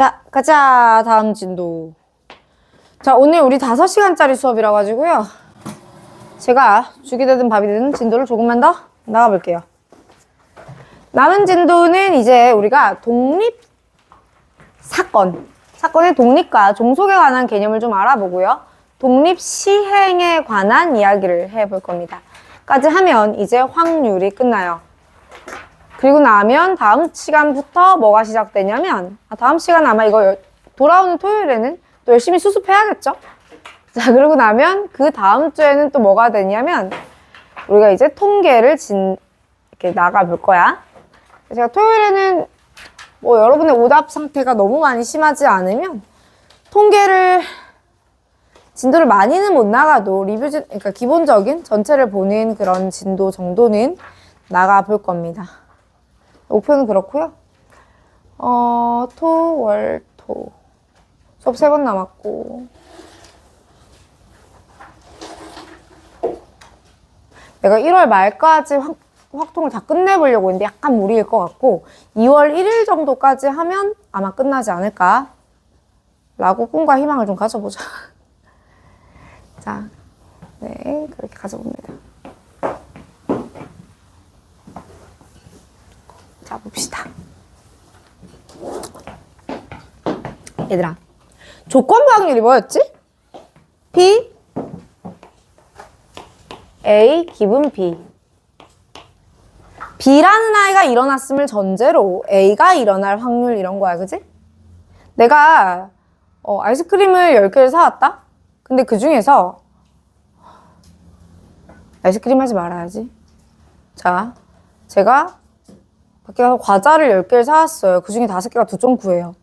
자, 가자. 다음 진도. 자, 오늘 우리 5시간짜리 수업이라 가지고요. 제가 죽이 되든 밥이 되든 진도를 조금만 더 나가볼게요. 남은 진도는 이제 우리가 사건의 독립과 종속에 관한 개념을 좀 알아보고요. 독립시행에 관한 이야기를 해볼 겁니다. 까지 하면 이제 확률이 끝나요. 그리고 나면 다음 시간부터 뭐가 시작되냐면, 다음 시간 아마 이거 돌아오는 토요일에는 또 열심히 수습해야겠죠? 자, 그러고 나면 그 다음 주에는 또 뭐가 되냐면, 우리가 이제 통계를 이렇게 나가볼 거야. 제가 토요일에는 뭐 여러분의 오답 상태가 너무 많이 심하지 않으면 진도를 많이는 못 나가도 그러니까 기본적인 전체를 보는 그런 진도 정도는 나가볼 겁니다. 목표는 그렇고요. 토, 월, 토. 수업 3번 남았고. 내가 1월 말까지 확통을 다 끝내보려고 했는데 약간 무리일 것 같고 2월 1일 정도까지 하면 아마 끝나지 않을까 라고 꿈과 희망을 좀 가져보자. 자, 네, 그렇게 가져봅니다. 자, 봅시다. 얘들아, 조건부 확률이 뭐였지? P, A, 기분 B. B라는 아이가 일어났음을 전제로 A가 일어날 확률 이런 거야, 그지? 내가 아이스크림을 10개를 사왔다? 근데 그 중에서 아이스크림 하지 말아야지. 자, 제가 밖에 가서 과자를 10개를 사왔어요. 그 중에 5개가 2.9예요.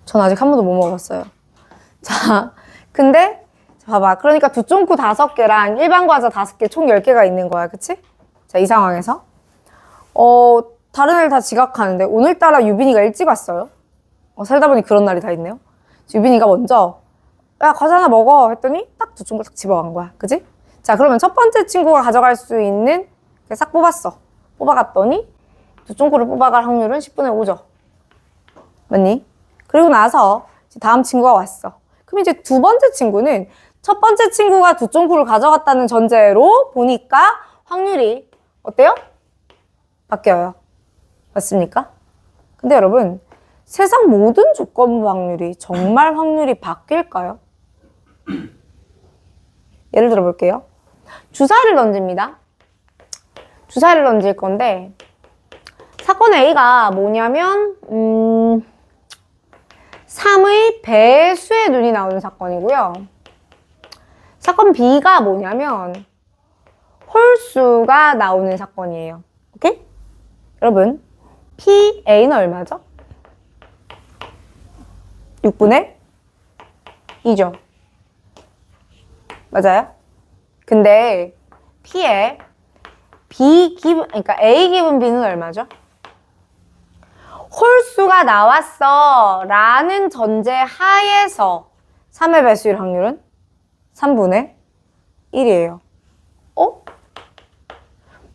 전 아직 한 번도 못 먹어봤어요. 자, 근데 봐봐. 그러니까 2.9 5개랑 일반 과자 5개 총 10개가 있는 거야. 그치? 자, 이 상황에서 다른 애들 다 지각하는데 오늘따라 유빈이가 일찍 왔어요. 살다 보니 그런 날이 다 있네요. 유빈이가 먼저 야, 과자 하나 먹어 했더니 딱 2.9를 딱 집어간 거야. 그치? 자, 그러면 첫 번째 친구가 가져갈 수 있는 싹 뽑았어. 뽑아갔더니 2.9를 뽑아갈 확률은 10분의 5죠. 맞니? 그리고 나서 다음 친구가 왔어. 그럼 이제 두 번째 친구는 첫 번째 친구가 2.9를 가져갔다는 전제로 보니까 확률이 어때요? 바뀌어요. 맞습니까? 근데 여러분, 세상 모든 조건부 확률이 정말 확률이 바뀔까요? 예를 들어 볼게요. 주사위를 던집니다. 주사위를 던질 건데 사건 A가 뭐냐면 3의 배수의 눈이 나오는 사건이고요. 사건 B가 뭐냐면 홀수가 나오는 사건이에요. 오케이? 여러분, PA는 얼마죠? 6분의 2죠. 맞아요? 근데 P에 그러니까 A 기분 B는 얼마죠? 홀수가 나왔어 라는 전제 하에서 3의 배수일 확률은 3분의 1이에요.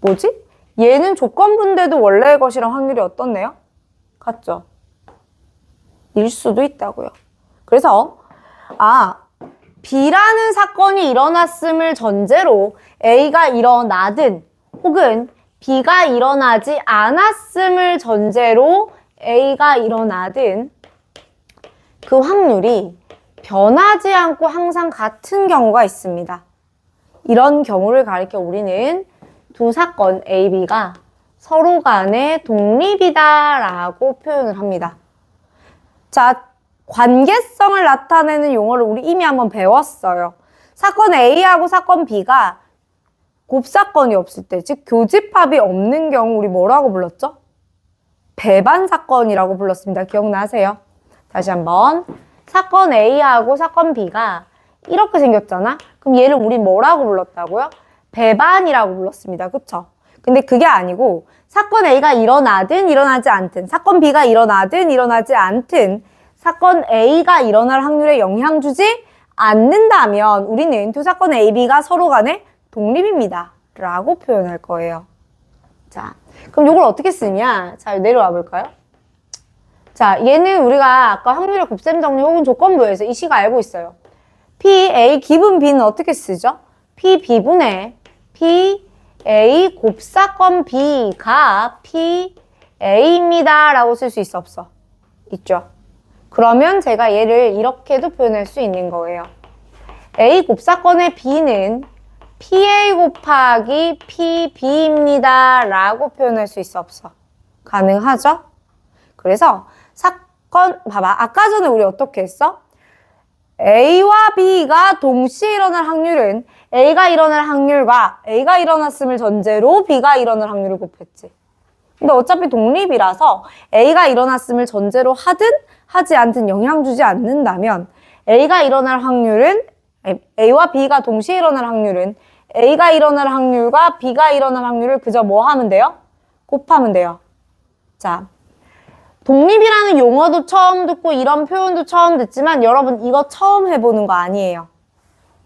뭐지? 얘는 조건부인데도 원래의 것이랑 확률이 어떻네요? 같죠? 일 수도 있다고요. 그래서 B라는 사건이 일어났음을 전제로 A가 일어나든 혹은 B가 일어나지 않았음을 전제로 A가 일어나든 그 확률이 변하지 않고 항상 같은 경우가 있습니다. 이런 경우를 가리켜 우리는 두 사건 A, B가 서로 간에 독립이다 라고 표현을 합니다. 자, 관계성을 나타내는 용어를 우리 이미 한번 배웠어요. 사건 A하고 사건 B가 곱사건이 없을 때, 즉 교집합이 없는 경우 우리 뭐라고 불렀죠? 배반 사건이라고 불렀습니다. 기억나세요? 다시 한번. 사건 A하고 사건 B가 이렇게 생겼잖아? 그럼 얘를 우리 뭐라고 불렀다고요? 배반이라고 불렀습니다. 그쵸? 근데 그게 아니고 사건 A가 일어나든 일어나지 않든 사건 B가 일어나든 일어나지 않든 사건 A가 일어날 확률에 영향 주지 않는다면 우리는 두 사건 A, B가 서로 간에 독립입니다. 라고 표현할 거예요. 자, 그럼 이걸 어떻게 쓰냐? 자, 내려와 볼까요? 자, 얘는 우리가 아까 확률의 곱셈 정리 혹은 조건부에서 이 식을 알고 있어요. PA 기분 B는 어떻게 쓰죠? PB분의 PA 곱사건 B가 PA입니다 라고 쓸 수 있어 없어? 있죠. 그러면 제가 얘를 이렇게도 표현할 수 있는 거예요. A 곱사건의 B는 PA 곱하기 PB입니다 라고 표현할 수 있어 없어? 가능하죠? 그래서 사건 봐봐. 아까 전에 우리 어떻게 했어? A와 B가 동시에 일어날 확률은 A가 일어날 확률과 A가 일어났음을 전제로 B가 일어날 확률을 곱했지. 근데 어차피 독립이라서 A가 일어났음을 전제로 하든 하지 않든 영향 주지 않는다면 A가 일어날 확률은 A와 B가 동시에 일어날 확률은 A가 일어날 확률과 B가 일어날 확률을 그저 뭐 하면 돼요? 곱하면 돼요. 자, 독립이라는 용어도 처음 듣고 이런 표현도 처음 듣지만 여러분 이거 처음 해보는 거 아니에요.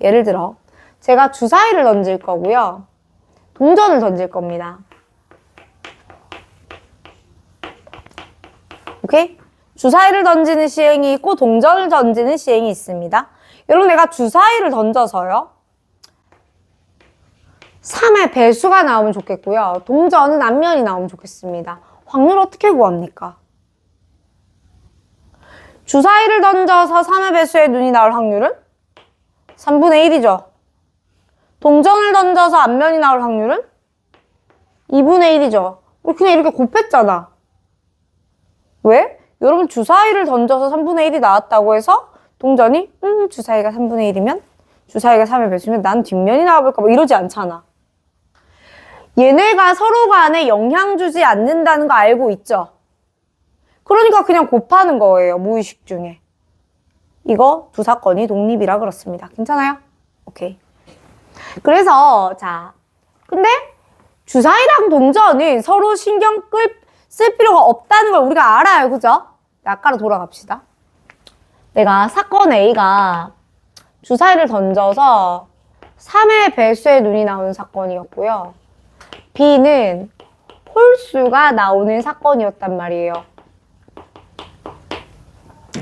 예를 들어 제가 주사위를 던질 거고요. 동전을 던질 겁니다. 오케이? 주사위를 던지는 시행이 있고 동전을 던지는 시행이 있습니다. 여러분 내가 주사위를 던져서요. 3의 배수가 나오면 좋겠고요. 동전은 앞면이 나오면 좋겠습니다. 확률 어떻게 구합니까? 주사위를 던져서 3의 배수의 눈이 나올 확률은 3분의 1이죠. 동전을 던져서 앞면이 나올 확률은 2분의 1이죠. 우리 그냥 이렇게 곱했잖아. 왜? 여러분 주사위를 던져서 3분의 1이 나왔다고 해서 동전이 주사위가 3분의 1이면 주사위가 3의 배수면 난 뒷면이 나와볼까 뭐 이러지 않잖아. 얘네가 서로 간에 영향 주지 않는다는 거 알고 있죠? 그러니까 그냥 곱하는 거예요. 무의식 중에. 이거 두 사건이 독립이라 그렇습니다. 괜찮아요? 오케이. 그래서 자, 근데 주사위랑 동전은 서로 신경 쓸 필요가 없다는 걸 우리가 알아요. 그죠? 아까로 돌아갑시다. 내가 사건 A가 주사위를 던져서 3의 배수의 눈이 나오는 사건이었고요. B는 홀수가 나오는 사건이었단 말이에요.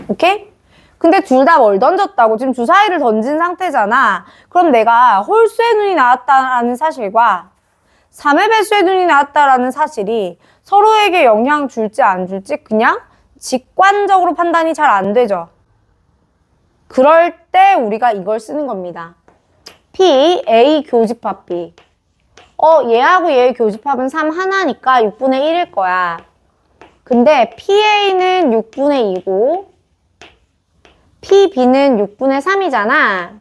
오케이? 근데 둘 다 뭘 던졌다고? 지금 주사위를 던진 상태잖아. 그럼 내가 홀수의 눈이 나왔다라는 사실과 3의 배수의 눈이 나왔다라는 사실이 서로에게 영향 줄지 안 줄지 그냥 직관적으로 판단이 잘 안 되죠. 그럴 때 우리가 이걸 쓰는 겁니다. P, A 교집합 B. 얘하고 얘의 교집합은 3 하나니까 6분의 1일 거야. 근데 PA는 6분의 2고 PB는 6분의 3이잖아.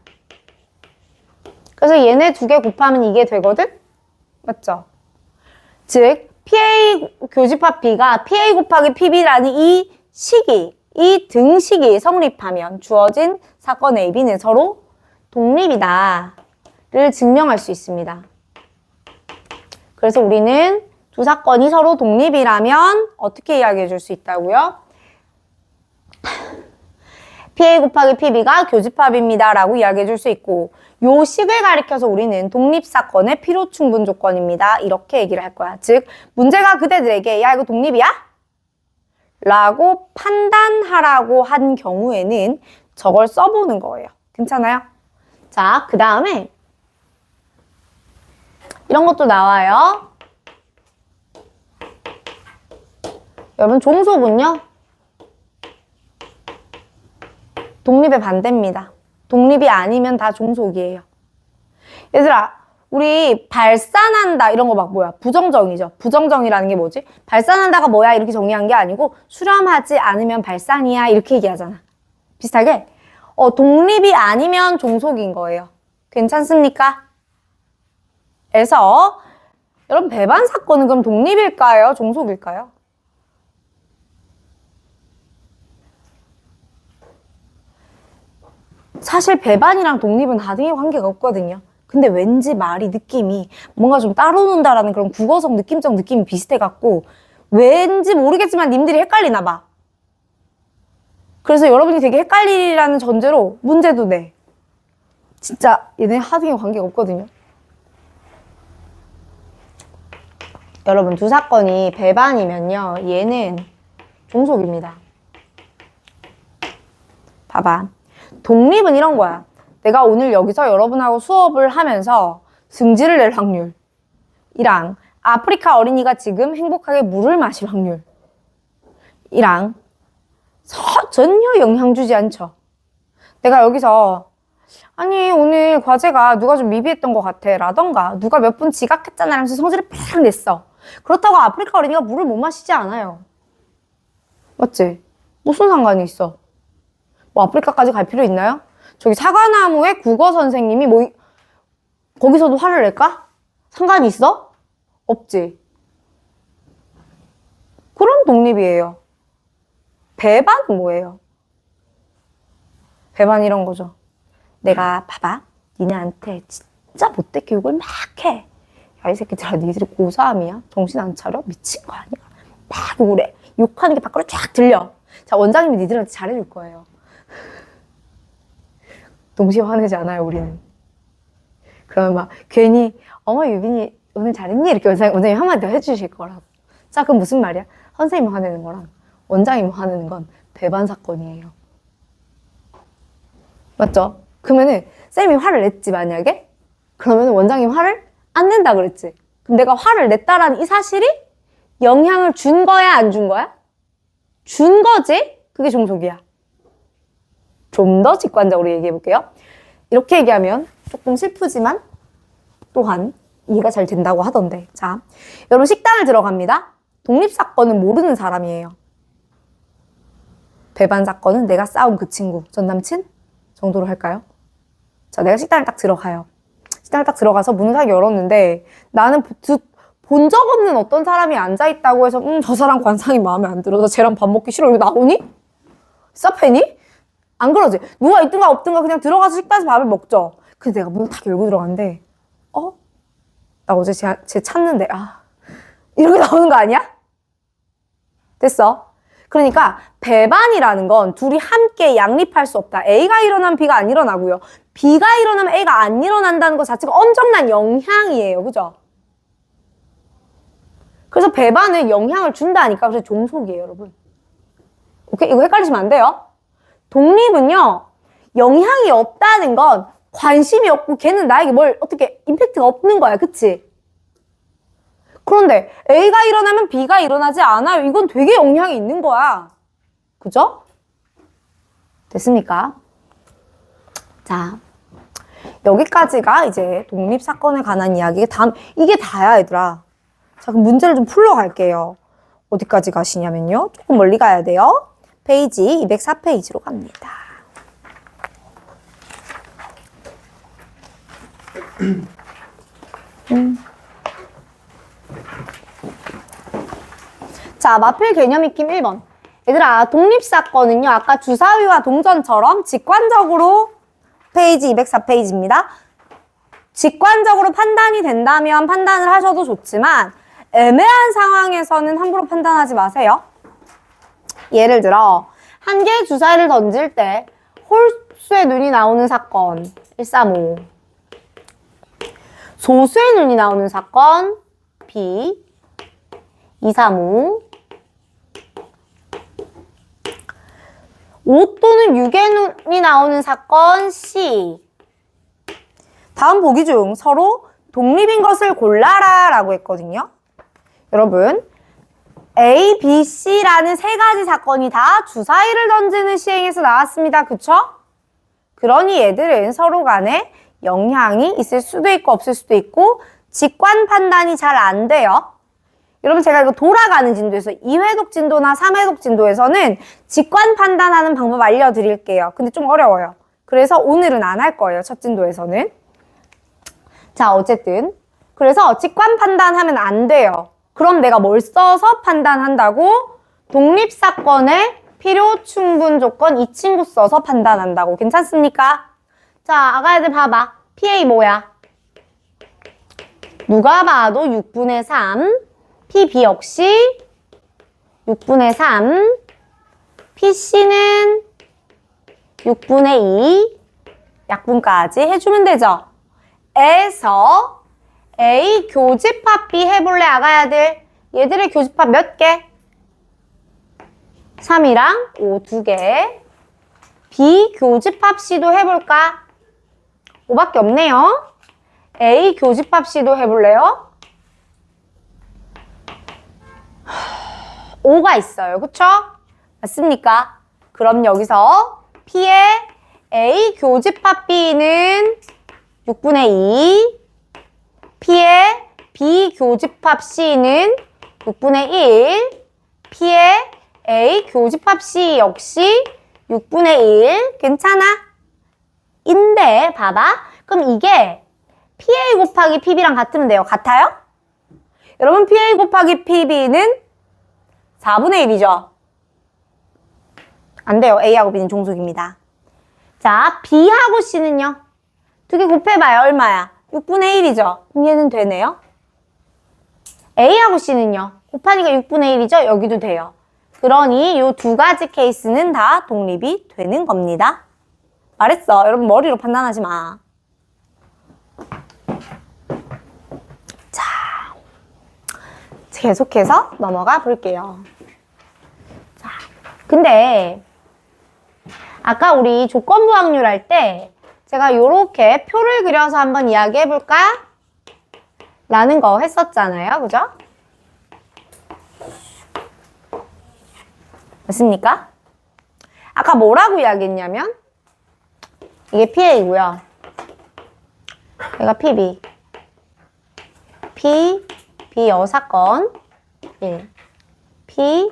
그래서 얘네 두 개 곱하면 이게 되거든? 맞죠? 즉 PA 교집합 B가 PA 곱하기 PB라는 이 등식이 성립하면 주어진 사건 A, B는 서로 독립이다를 증명할 수 있습니다. 그래서 우리는 두 사건이 서로 독립이라면 어떻게 이야기해 줄 수 있다고요? PA 곱하기 PB가 교집합입니다 라고 이야기해 줄 수 있고 요 식을 가리켜서 우리는 독립사건의 필요충분 조건입니다. 이렇게 얘기를 할 거야. 즉 문제가 그대들에게 야 이거 독립이야? 라고 판단하라고 한 경우에는 저걸 써보는 거예요. 괜찮아요? 자, 그 다음에 이런 것도 나와요. 여러분 종속은요. 독립의 반대입니다. 독립이 아니면 다 종속이에요. 얘들아, 우리 발산한다 이런 거 막 뭐야? 부정정이죠. 부정정이라는 게 뭐지? 발산한다가 뭐야? 이렇게 정리한 게 아니고 수렴하지 않으면 발산이야 이렇게 얘기하잖아. 비슷하게 독립이 아니면 종속인 거예요. 괜찮습니까? 그래서 여러분 배반 사건은 그럼 독립일까요? 종속일까요? 사실 배반이랑 독립은 다등의 관계가 없거든요. 근데 왠지 말이 느낌이 뭔가 좀 따로 논다라는 그런 국어적 느낌적 느낌이 비슷해갖고 왠지 모르겠지만 님들이 헷갈리나 봐. 그래서 여러분이 되게 헷갈리라는 전제로 문제도 내. 진짜 얘네 하등의 관계가 없거든요. 여러분 두 사건이 배반이면요. 얘는 종속입니다. 봐봐. 독립은 이런 거야. 내가 오늘 여기서 여러분하고 수업을 하면서 승질을 낼 확률이랑 아프리카 어린이가 지금 행복하게 물을 마실 확률이랑 전혀 영향 주지 않죠. 내가 여기서 아니 오늘 과제가 누가 좀 미비했던 것 같아 라던가 누가 몇 분 지각했잖아 하면서 성질을 팍 냈어. 그렇다고 아프리카 어린이가 물을 못 마시지 않아요. 맞지? 무슨 상관이 있어? 뭐 아프리카까지 갈 필요 있나요? 저기 사과나무의 국어 선생님이 뭐 거기서도 화를 낼까? 상관이 있어? 없지. 그런 독립이에요. 배반은 뭐예요? 배반 이런 거죠. 내가 봐봐. 니네한테 진짜 못돼 교육을 막 해. 야, 이 새끼들아, 니들이 고3이야? 정신 안 차려? 미친 거 아니야? 막 욕을 해. 욕하는 게 밖으로 쫙 들려. 자, 원장님이 니들한테 잘해줄 거예요. 동시에 화내지 않아요, 우리는. 그러면 막 괜히 어머 유빈이 오늘 잘했니? 이렇게 원장님 한마디 더 해주실 거라고. 자, 그럼 무슨 말이야? 선생님이 화내는 거랑 원장님이 화내는 건 배반 사건이에요. 맞죠? 그러면은 쌤이 화를 냈지 만약에? 그러면 원장님 화를 안 낸다 그랬지. 그럼 내가 화를 냈다라는 이 사실이 영향을 준 거야 안 준 거야? 준 거지? 그게 종속이야. 좀 더 직관적으로 얘기해 볼게요. 이렇게 얘기하면 조금 슬프지만 또한 이해가 잘 된다고 하던데. 자, 여러분 식당을 들어갑니다. 독립사건은 모르는 사람이에요. 배반사건은 내가 싸운 그 친구, 전 남친 정도로 할까요? 자, 내가 식당을 딱 들어가요. 식당을 딱 들어가서 문을 딱 열었는데 나는 본 적 없는 어떤 사람이 앉아있다고 해서 저 사람 관상이 마음에 안 들어서 쟤랑 밥 먹기 싫어. 여기 나오니? 쌉해니? 안 그러지? 누가 있든가 없든가 그냥 들어가서 식당에서 밥을 먹죠. 근데 내가 문을 딱 열고 들어갔는데 나 어제 쟤 찾는데 이렇게 나오는 거 아니야? 됐어? 그러니까 배반이라는 건 둘이 함께 양립할 수 없다. A가 일어나면 B가 안 일어나고요. B가 일어나면 A가 안 일어난다는 것 자체가 엄청난 영향이에요. 그죠? 그래서 배반은 영향을 준다니까. 그래서 종속이에요, 여러분. 오케이? 이거 헷갈리시면 안 돼요. 독립은요, 영향이 없다는 건 관심이 없고 걔는 나에게 뭘 어떻게 임팩트가 없는 거야. 그치? 그런데 A가 일어나면 B가 일어나지 않아요. 이건 되게 영향이 있는 거야. 그죠? 됐습니까? 자, 여기까지가 이제 독립사건에 관한 이야기. 이게 다야, 얘들아. 자, 그럼 문제를 좀 풀러갈게요. 어디까지 가시냐면요. 조금 멀리 가야 돼요. 페이지 204페이지로 갑니다. 자, 마필 개념 익힘 1번. 얘들아, 독립사건은요, 아까 주사위와 동전처럼 직관적으로 페이지 204페이지입니다. 직관적으로 판단이 된다면 판단을 하셔도 좋지만 애매한 상황에서는 함부로 판단하지 마세요. 예를 들어 한 개의 주사위를 던질 때 홀수의 눈이 나오는 사건 135, 소수의 눈이 나오는 사건 B 235, 5 또는 6의 눈이 나오는 사건 C. 다음 보기 중 서로 독립인 것을 골라라 라고 했거든요. 여러분, A, B, C라는 세 가지 사건이 다 주사위를 던지는 시행에서 나왔습니다. 그쵸? 그러니 얘들은 서로 간에 영향이 있을 수도 있고 없을 수도 있고 직관 판단이 잘 안 돼요. 여러분, 제가 이거 돌아가는 진도에서 2회독 진도나 3회독 진도에서는 직관 판단하는 방법 알려드릴게요. 근데 좀 어려워요. 그래서 오늘은 안 할 거예요. 첫 진도에서는. 자, 어쨌든 그래서 직관 판단하면 안 돼요. 그럼 내가 뭘 써서 판단한다고? 독립사건의 필요 충분 조건 이 친구 써서 판단한다고. 괜찮습니까? 자, 아가애들 봐봐. PA 뭐야? 누가 봐도 6분의 3. PB 역시 6분의 3. PC는 6분의 2. 약분까지 해주면 되죠. 에서 A 교집합 B 해볼래, 아가야들? 얘들의 교집합 몇 개? 3이랑 5 2개. B 교집합 C도 해볼까? 5밖에 없네요. A 교집합 C도 해볼래요? 5가 있어요. 그쵸? 맞습니까? 그럼 여기서 P의 A 교집합 B는 6분의 2, P의 B 교집합 C는 6분의 1, P의 A 교집합 C 역시 6분의 1. 괜찮아? 인데 봐봐. 그럼 이게 PA 곱하기 PB랑 같으면 돼요. 같아요? 여러분 PA 곱하기 PB는 4분의 1이죠? 안 돼요. A하고 B는 종속입니다. 자, B하고 C는요? 두 개 곱해봐요. 얼마야? 6분의 1이죠? 그럼 얘는 되네요. A하고 C는요? 곱하니까 6분의 1이죠? 여기도 돼요. 그러니 이 두 가지 케이스는 다 독립이 되는 겁니다. 말했어. 여러분 머리로 판단하지 마. 자, 계속해서 넘어가 볼게요. 자, 근데 아까 우리 조건부 확률 할 때 제가 요렇게 표를 그려서 한번 이야기해 볼까? 라는 거 했었잖아요. 그죠? 맞습니까? 아까 뭐라고 이야기했냐면 이게 PA고요. 얘가 PB. B 여사건 1. P,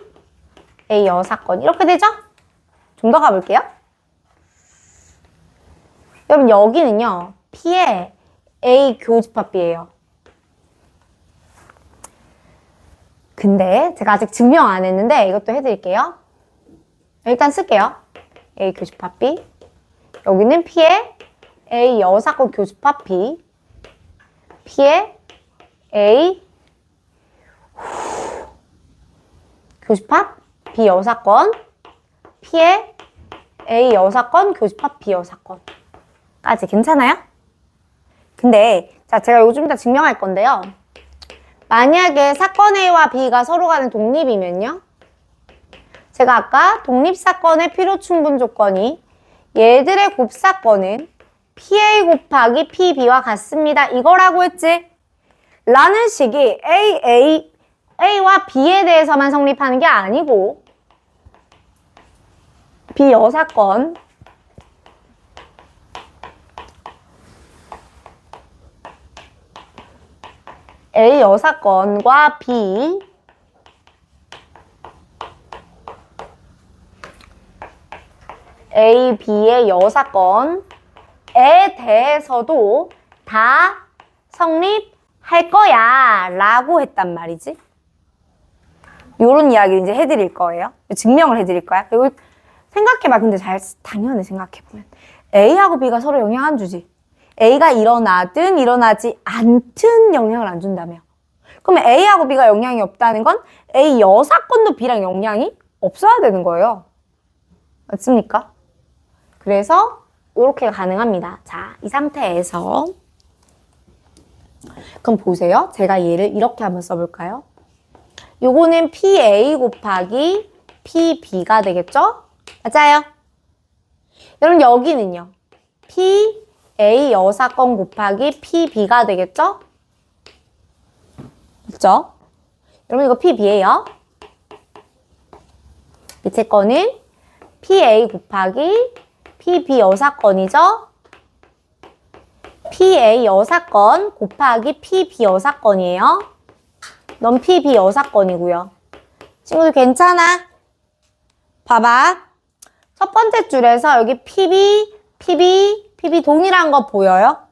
A 여사건 이렇게 되죠? 좀 더 가볼게요. 여러분 여기는요. P의 A 교집합 B예요. 근데 제가 아직 증명 안 했는데 이것도 해드릴게요. 일단 쓸게요. A 교집합 B. 여기는 P의 A 여사건 교집합 B. P의 A 교집합 B 여사건. P의 A 여사건 교집합 B 여사건까지 괜찮아요? 근데 자 제가 이거 좀 이따 증명할 건데요. 만약에 사건 A와 B가 서로 간에 독립이면요. 제가 아까 독립사건의 필요충분 조건이 얘들의 곱사건은 PA 곱하기 PB와 같습니다. 이거라고 했지? 라는 식이 A와 B에 대해서만 성립하는 게 아니고 B 여사건 A 여사건과 B A, B의 여사건에 대해서도 다 성립할 거야 라고 했단 말이지. 요런 이야기를 이제 해드릴 거예요. 증명을 해드릴 거야. 그리고 생각해봐. 근데 잘 당연히 생각해보면 A하고 B가 서로 영향 안 주지. A가 일어나든 일어나지 않든 영향을 안 준다며. 그러면 A하고 B가 영향이 없다는 건 A 여사건도 B랑 영향이 없어야 되는 거예요. 맞습니까? 그래서 이렇게 가능합니다. 자, 이 상태에서 그럼 보세요. 제가 얘를 이렇게 한번 써볼까요? 요거는 PA 곱하기 PB가 되겠죠? 맞아요. 여러분 여기는요. PA 여사건 곱하기 PB가 되겠죠? 맞죠? 여러분 이거 PB예요. 밑에 거는 PA 곱하기 PB 여사건이죠? PA 여사건 곱하기 PB 여사건이에요. 넌 PB 여사건이고요. 친구들 괜찮아? 봐봐. 첫 번째 줄에서 여기 PB 동일한 거 보여요?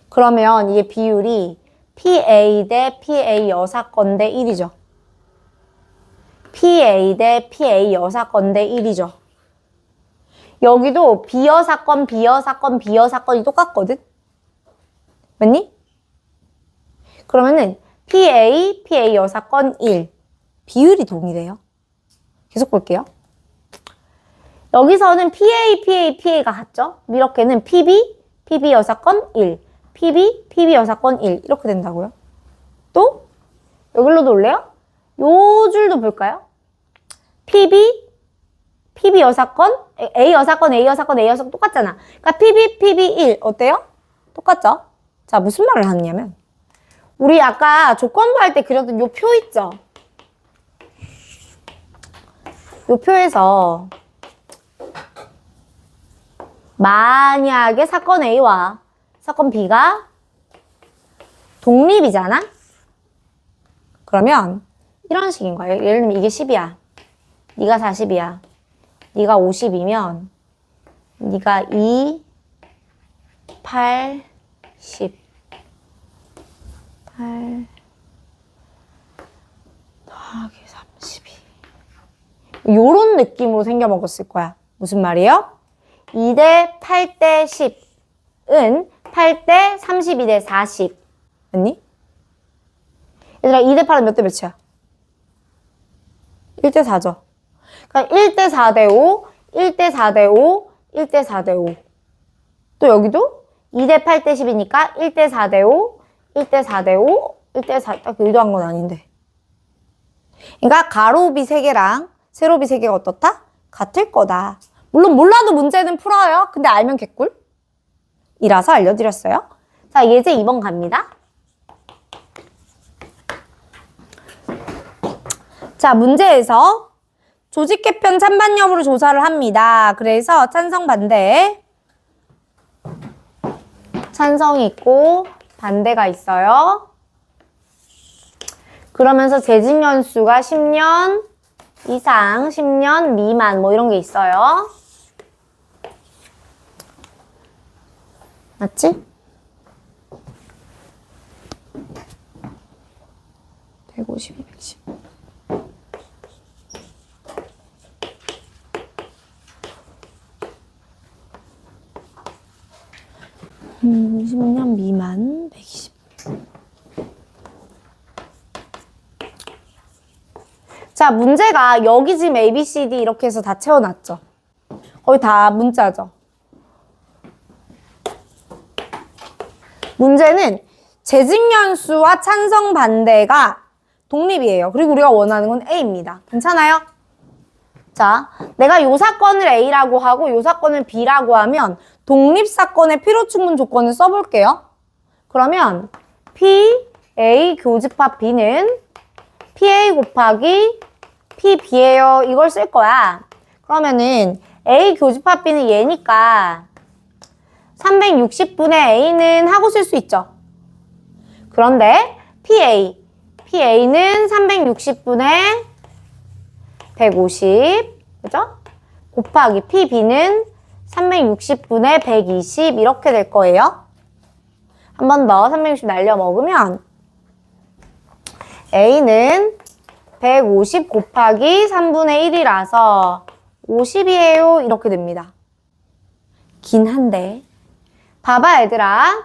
그러면 이게 비율이 PA 대 PA 여사건 대 1이죠. PA 대 PA 여사건 대 1이죠. 여기도 B여사건, B여사건, B여사건이 똑같거든? 맞니? 그러면은 PA 여사건 1. 비율이 동일해요. 계속 볼게요. 여기서는 PA가 같죠? 이렇게는 PB 여사건 1. PB 여사건 1. 이렇게 된다고요. 또 여기로 돌래요? 요 줄도 볼까요? PB PB 여사건, A 여사건, A 여사건, A 여사건 똑같잖아. 그러니까 PB, PB1 어때요? 똑같죠? 자, 무슨 말을 하느냐면 우리 아까 조건부 할 때 그렸던 요 표 있죠? 요 표에서 만약에 사건 A와 사건 B가 독립이잖아? 그러면 이런 식인 거야. 예를 들면 이게 10이야. 네가 40이야. 네가 50이면 네가 2, 8, 10. 8 더하기 32. 요런 느낌으로 생겨 먹었을 거야. 무슨 말이에요? 2대 8대 10은 8대 32대 40. 맞니? 얘들아, 2대 8은 몇 대 몇이야? 1대 4죠. 그러니까 1대 4대 5, 1대 4대 5, 1대 4대 5. 또 여기도 2대 8대 10이니까 1대 4대 5, 1대 4대 5, 1대 4, 딱 의도한 건 아닌데. 그러니까 가로비 3개랑 세로비 3개가 어떻다? 같을 거다. 물론 몰라도 문제는 풀어요. 근데 알면 개꿀. 이라서 알려드렸어요. 자, 예제 2번 갑니다. 자, 문제에서 조직 개편 찬반 여부를 조사를 합니다. 그래서 찬성 반대. 찬성이 있고 반대가 있어요. 그러면서 재직 연수가 10년 이상, 10년 미만 뭐 이런 게 있어요. 맞지? 150, 210. 음, 10년 미만 120. 자, 문제가 여기 지금 A, B, C, D 이렇게 해서 다 채워놨죠. 거의 다 문자죠. 문제는 재직연수와 찬성 반대가 독립이에요. 그리고 우리가 원하는 건 A입니다. 괜찮아요? 자, 내가 요 사건을 A라고 하고 요 사건을 B라고 하면 독립사건의 필요충분 조건을 써볼게요. 그러면 P, A 교집합 B는 PA 곱하기 PB예요. 이걸 쓸 거야. 그러면은 A 교집합 B는 얘니까 360분의 A는 하고 쓸 수 있죠. 그런데 PA는 360분의 150, 그죠? 곱하기 PB는 360분의 120 이렇게 될 거예요. 한 번 더 360 날려 먹으면 A는 150 곱하기 3분의 1이라서 50이에요. 이렇게 됩니다. 긴 한데. 봐봐, 얘들아.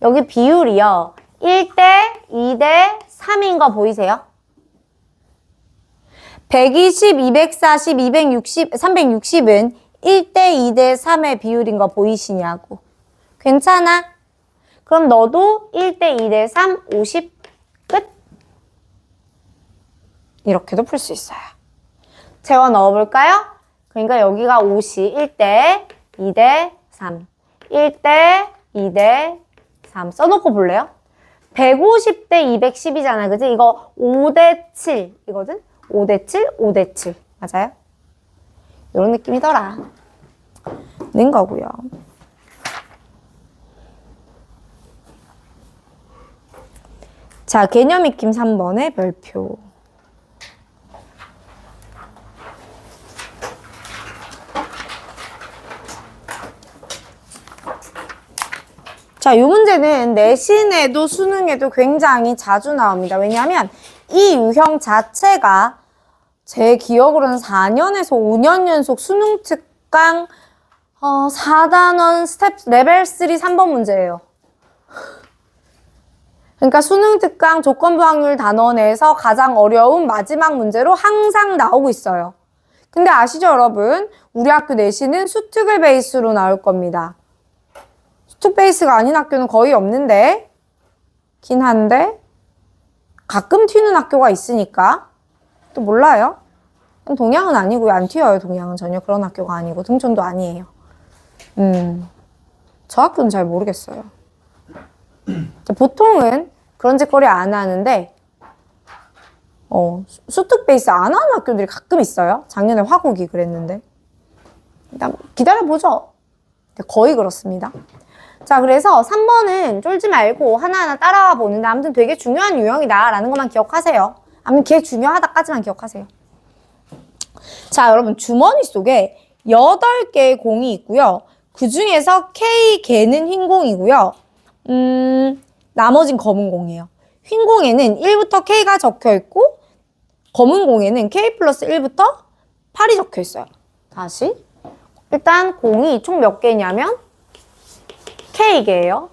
여기 비율이요. 1대 2대 3인 거 보이세요? 120, 240, 260, 360은 1대 2대 3의 비율인 거 보이시냐고. 괜찮아? 그럼 너도 1대 2대 3, 50 끝? 이렇게도 풀 수 있어요. 재워 넣어볼까요? 그러니까 여기가 50, 1대 2대 3, 1대 2대 3 써놓고 볼래요? 150대 210이잖아, 그지? 이거 5대 7 이거든? 5대 7, 5대 7 맞아요? 이런 느낌이더라. 는 거고요. 자, 개념 익힘 3번의 별표. 자, 이 문제는 내신에도 수능에도 굉장히 자주 나옵니다. 왜냐하면 이 유형 자체가 제 기억으로는 4년에서 5년 연속 수능 특강 4단원 스텝 레벨 3 3번 문제예요. 그러니까 수능 특강 조건부 확률 단원에서 가장 어려운 마지막 문제로 항상 나오고 있어요. 근데 아시죠, 여러분? 우리 학교 내신은 수특을 베이스로 나올 겁니다. 수특 베이스가 아닌 학교는 거의 없는데, 긴 한데 가끔 튀는 학교가 있으니까 또 몰라요. 동양은 아니고요. 안 튀어요. 동양은 전혀 그런 학교가 아니고 등촌도 아니에요. 저 학교는 잘 모르겠어요. 보통은 그런 짓거리 안 하는데 수특 베이스 안 하는 학교들이 가끔 있어요. 작년에 화곡이 그랬는데 일단 기다려보죠. 거의 그렇습니다. 자, 그래서 3번은 쫄지 말고 하나하나 따라와 보는데 아무튼 되게 중요한 유형이다 라는 것만 기억하세요. 아무튼 걔 중요하다까지만 기억하세요. 자, 여러분 주머니 속에 8개의 공이 있고요. 그 중에서 K개는 흰 공이고요. 나머진 검은 공이에요. 흰 공에는 1부터 K가 적혀 있고 검은 공에는 K 플러스 1부터 8이 적혀 있어요. 다시 일단 공이 총 몇 개냐면 K개예요.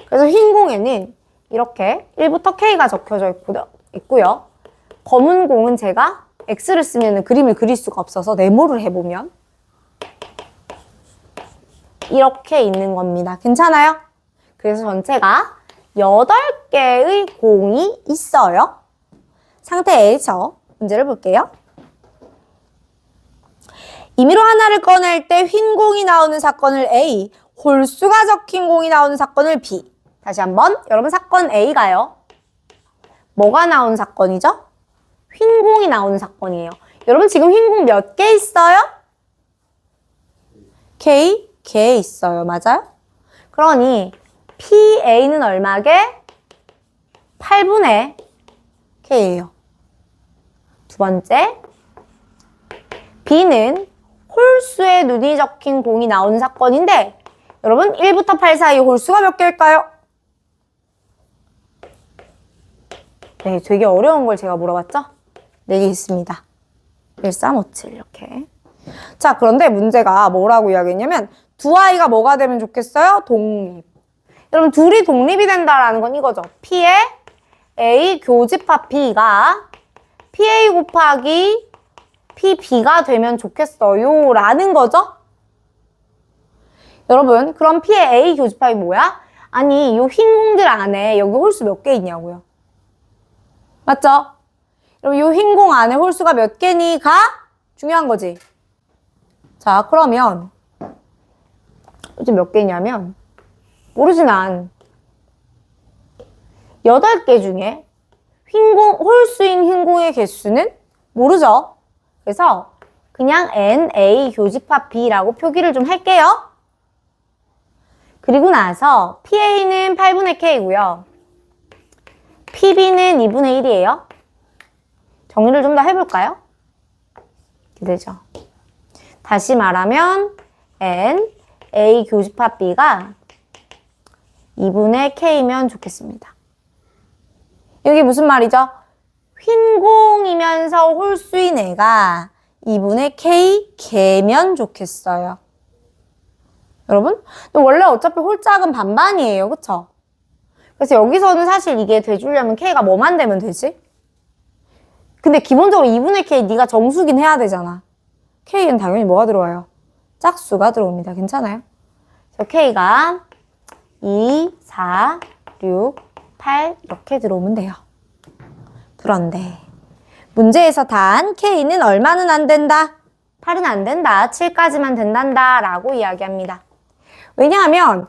그래서 흰 공에는 이렇게 1부터 K가 적혀져 있고요. 검은 공은 제가 X를 쓰면 그림을 그릴 수가 없어서 네모를 해보면 이렇게 있는 겁니다. 괜찮아요? 그래서 전체가 8개의 공이 있어요. 상태에서 문제를 볼게요. 임의로 하나를 꺼낼 때 흰 공이 나오는 사건을 A, 홀수가 적힌 공이 나오는 사건을 B. 다시 한번 여러분 사건 A가요. 뭐가 나오는 사건이죠? 흰 공이 나오는 사건이에요. 여러분 지금 흰 공 몇 개 있어요? K 개 있어요. 맞아요? 그러니 PA는 얼마게? 8분의 K예요. 두 번째, B는 홀수에 눈이 적힌 공이 나오는 사건인데 여러분 1부터 8 사이 홀수가 몇 개일까요? 네, 되게 어려운 걸 제가 물어봤죠? 4개 있습니다. 1, 3, 5, 7 이렇게. 자, 그런데 문제가 뭐라고 이야기했냐면 두 아이가 뭐가 되면 좋겠어요? 독립. 여러분 둘이 독립이 된다라는 건 이거죠. P의 A 교집합 B가 PA 곱하기 PB가 되면 좋겠어요 라는 거죠. 여러분 그럼 P의 A 교집합이 뭐야? 아니 이 흰 공들 안에 여기 홀수 몇 개 있냐고요. 맞죠? 여러분 이 흰 공 안에 홀수가 몇 개니가 중요한 거지. 자, 그러면 요즘 몇 개냐면 모르지 난 8개 중에 홀수인 흰 공의 개수는 모르죠. 그래서 그냥 NA 교집합 B라고 표기를 좀 할게요. 그리고 나서 PA는 8분의 K고요. PB는 2분의 1이에요. 정리를 좀 더 해볼까요? 되죠. 다시 말하면 NA 교집합 B가 2분의 K면 좋겠습니다. 여기 무슨 말이죠? 흰 공이면서 홀수인 애가 2분의 K 개면 좋겠어요. 여러분? 원래 어차피 홀짝은 반반이에요. 그쵸? 그래서 여기서는 사실 이게 돼주려면 K가 뭐만 되면 되지? 근데 기본적으로 2분의 K 네가 정수긴 해야 되잖아. K는 당연히 뭐가 들어와요? 짝수가 들어옵니다. 괜찮아요? 그래서 K가 2, 4, 6, 8 이렇게 들어오면 돼요. 그런데 문제에서 단 K는 얼마는 안 된다? 8은 안 된다. 7까지만 된단다 라고 이야기합니다. 왜냐하면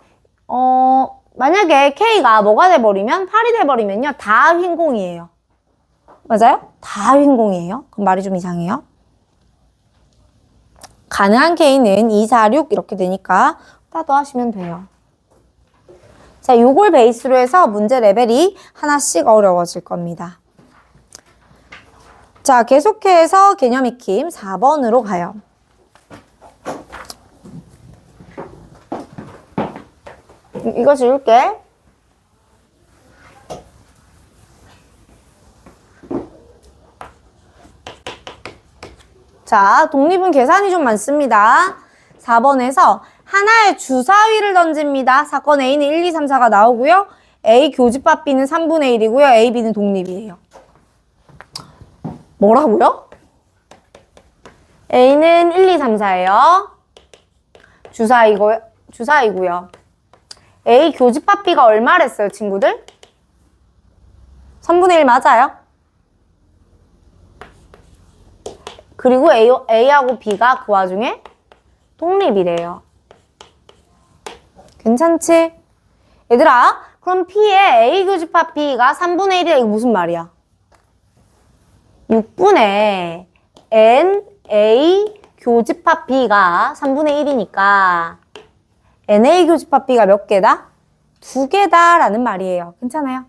만약에 K가 뭐가 돼버리면 8이 돼버리면요 다 흰공이에요. 맞아요? 다 흰공이에요. 그럼 말이 좀 이상해요. 가능한 K는 2, 4, 6 이렇게 되니까 따도하시면 돼요. 자, 요걸 베이스로 해서 문제 레벨이 하나씩 어려워질 겁니다. 자, 계속해서 개념 익힘 4번으로 가요. 이거 지울게. 자, 독립은 계산이 좀 많습니다. 4번에서 하나의 주사위를 던집니다. 사건 A는 1, 2, 3, 4가 나오고요. A 교집합 B는 3분의 1이고요. A, B는 독립이에요. 뭐라고요? A는 1, 2, 3, 4예요. 주사위고요. A 교집합 B가 얼마랬어요, 친구들? 3분의 1 맞아요? 그리고 A하고 B가 그 와중에 독립이래요. 괜찮지? 얘들아, 그럼 P의 A 교집합 B가 3분의 1이야. 이거 무슨 말이야? 6분의 NA 교집합 B가 3분의 1이니까 NA 교집합 B가 몇 개다? 2개다 라는 말이에요. 괜찮아요?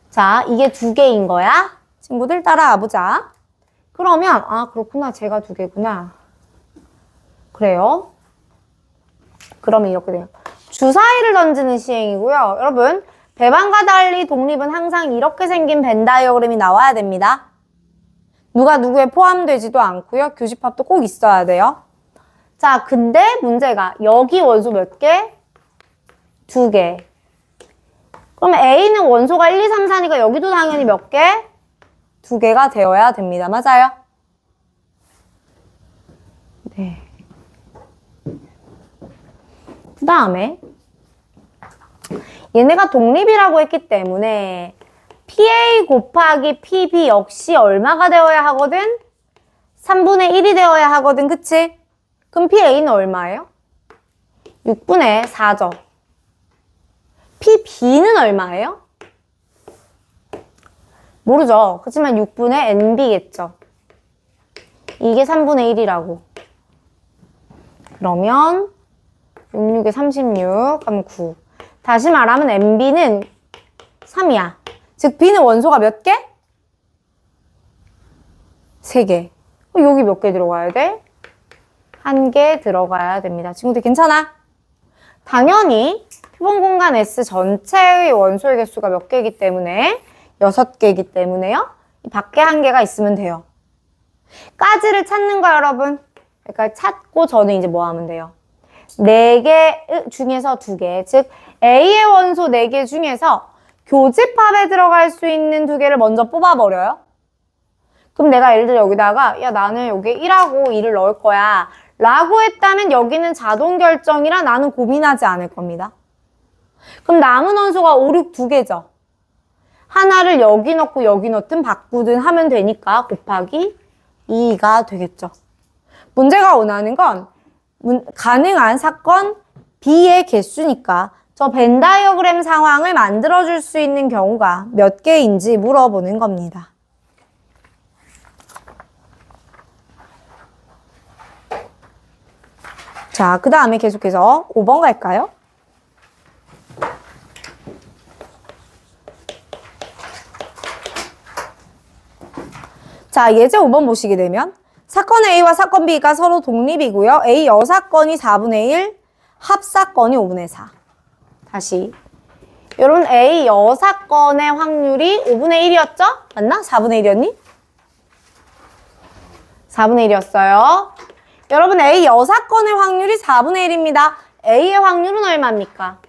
자, 이게 2개인 거야. 친구들 따라와 보자. 그러면 아 그렇구나. 제가 2개구나. 그래요? 그러면 이렇게 돼요. 주사위를 던지는 시행이고요. 여러분, 배반과 달리 독립은 항상 이렇게 생긴 벤 다이어그램이 나와야 됩니다. 누가 누구에 포함되지도 않고요. 교집합도 꼭 있어야 돼요. 자, 근데 문제가 여기 원소 몇 개? 2개. 그럼 A는 원소가 1, 2, 3, 4니까 여기도 당연히 몇 개? 2개가 되어야 됩니다. 맞아요? 네. 그 다음에 얘네가 독립이라고 했기 때문에 PA 곱하기 PB 역시 얼마가 되어야 하거든? 3분의 1이 되어야 하거든. 그치? 그럼 PA는 얼마예요? 6분의 4죠. PB는 얼마예요? 모르죠. 그렇지만 6분의 NB겠죠. 이게 3분의 1이라고. 그러면 6, 6에 36, 그럼 9. 다시 말하면 NB는 3이야. 즉 B는 원소가 몇 개? 3개. 여기 몇 개 들어가야 돼? 1개 들어가야 됩니다. 친구들 괜찮아? 당연히 표본 공간 S 전체의 원소의 개수가 몇 개이기 때문에 6개이기 때문에요. 밖에 1개가 있으면 돼요. 까지를 찾는 거 여러분. 그러니까 찾고 저는 이제 뭐 하면 돼요? 4개 중에서 2개. 즉 A의 원소 4개 중에서 교집합에 들어갈 수 있는 2개를 먼저 뽑아버려요. 그럼 내가 예를 들어 여기다가 야 나는 여기에 1하고 2를 넣을 거야 라고 했다면 여기는 자동 결정이라 나는 고민하지 않을 겁니다. 그럼 남은 원소가 5, 6 2개죠. 하나를 여기 넣고 여기 넣든 바꾸든 하면 되니까 곱하기 2가 되겠죠. 문제가 원하는 건 가능한 사건 B의 개수니까 저 벤 다이어그램 상황을 만들어줄 수 있는 경우가 몇 개인지 물어보는 겁니다. 자, 그 다음에 계속해서 5번 갈까요? 자, 예제 5번 보시게 되면 사건 A와 사건 B가 서로 독립이고요. A 여사건이 4분의 1, 합사건이 5분의 4. 다시. 여러분 A 여사건의 확률이 5분의 1이었죠? 맞나? 4분의 1이었니? 4분의 1이었어요. 여러분 A 여사건의 확률이 4분의 1입니다. A의 확률은 얼마입니까?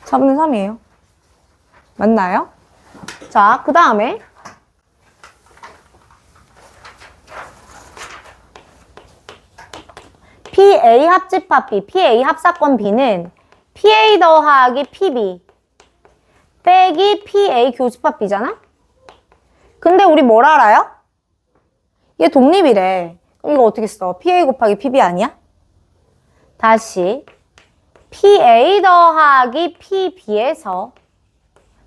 4분의 3이에요. 맞나요? 자, 그 다음에 PA 합집합 B, PA 합사건 B는 PA 더하기 PB 빼기 PA 교집합 B잖아? 근데 우리 뭘 알아요? 얘 독립이래. 그럼 이거 어떻게 써? PA 곱하기 PB 아니야? 다시 PA 더하기 PB에서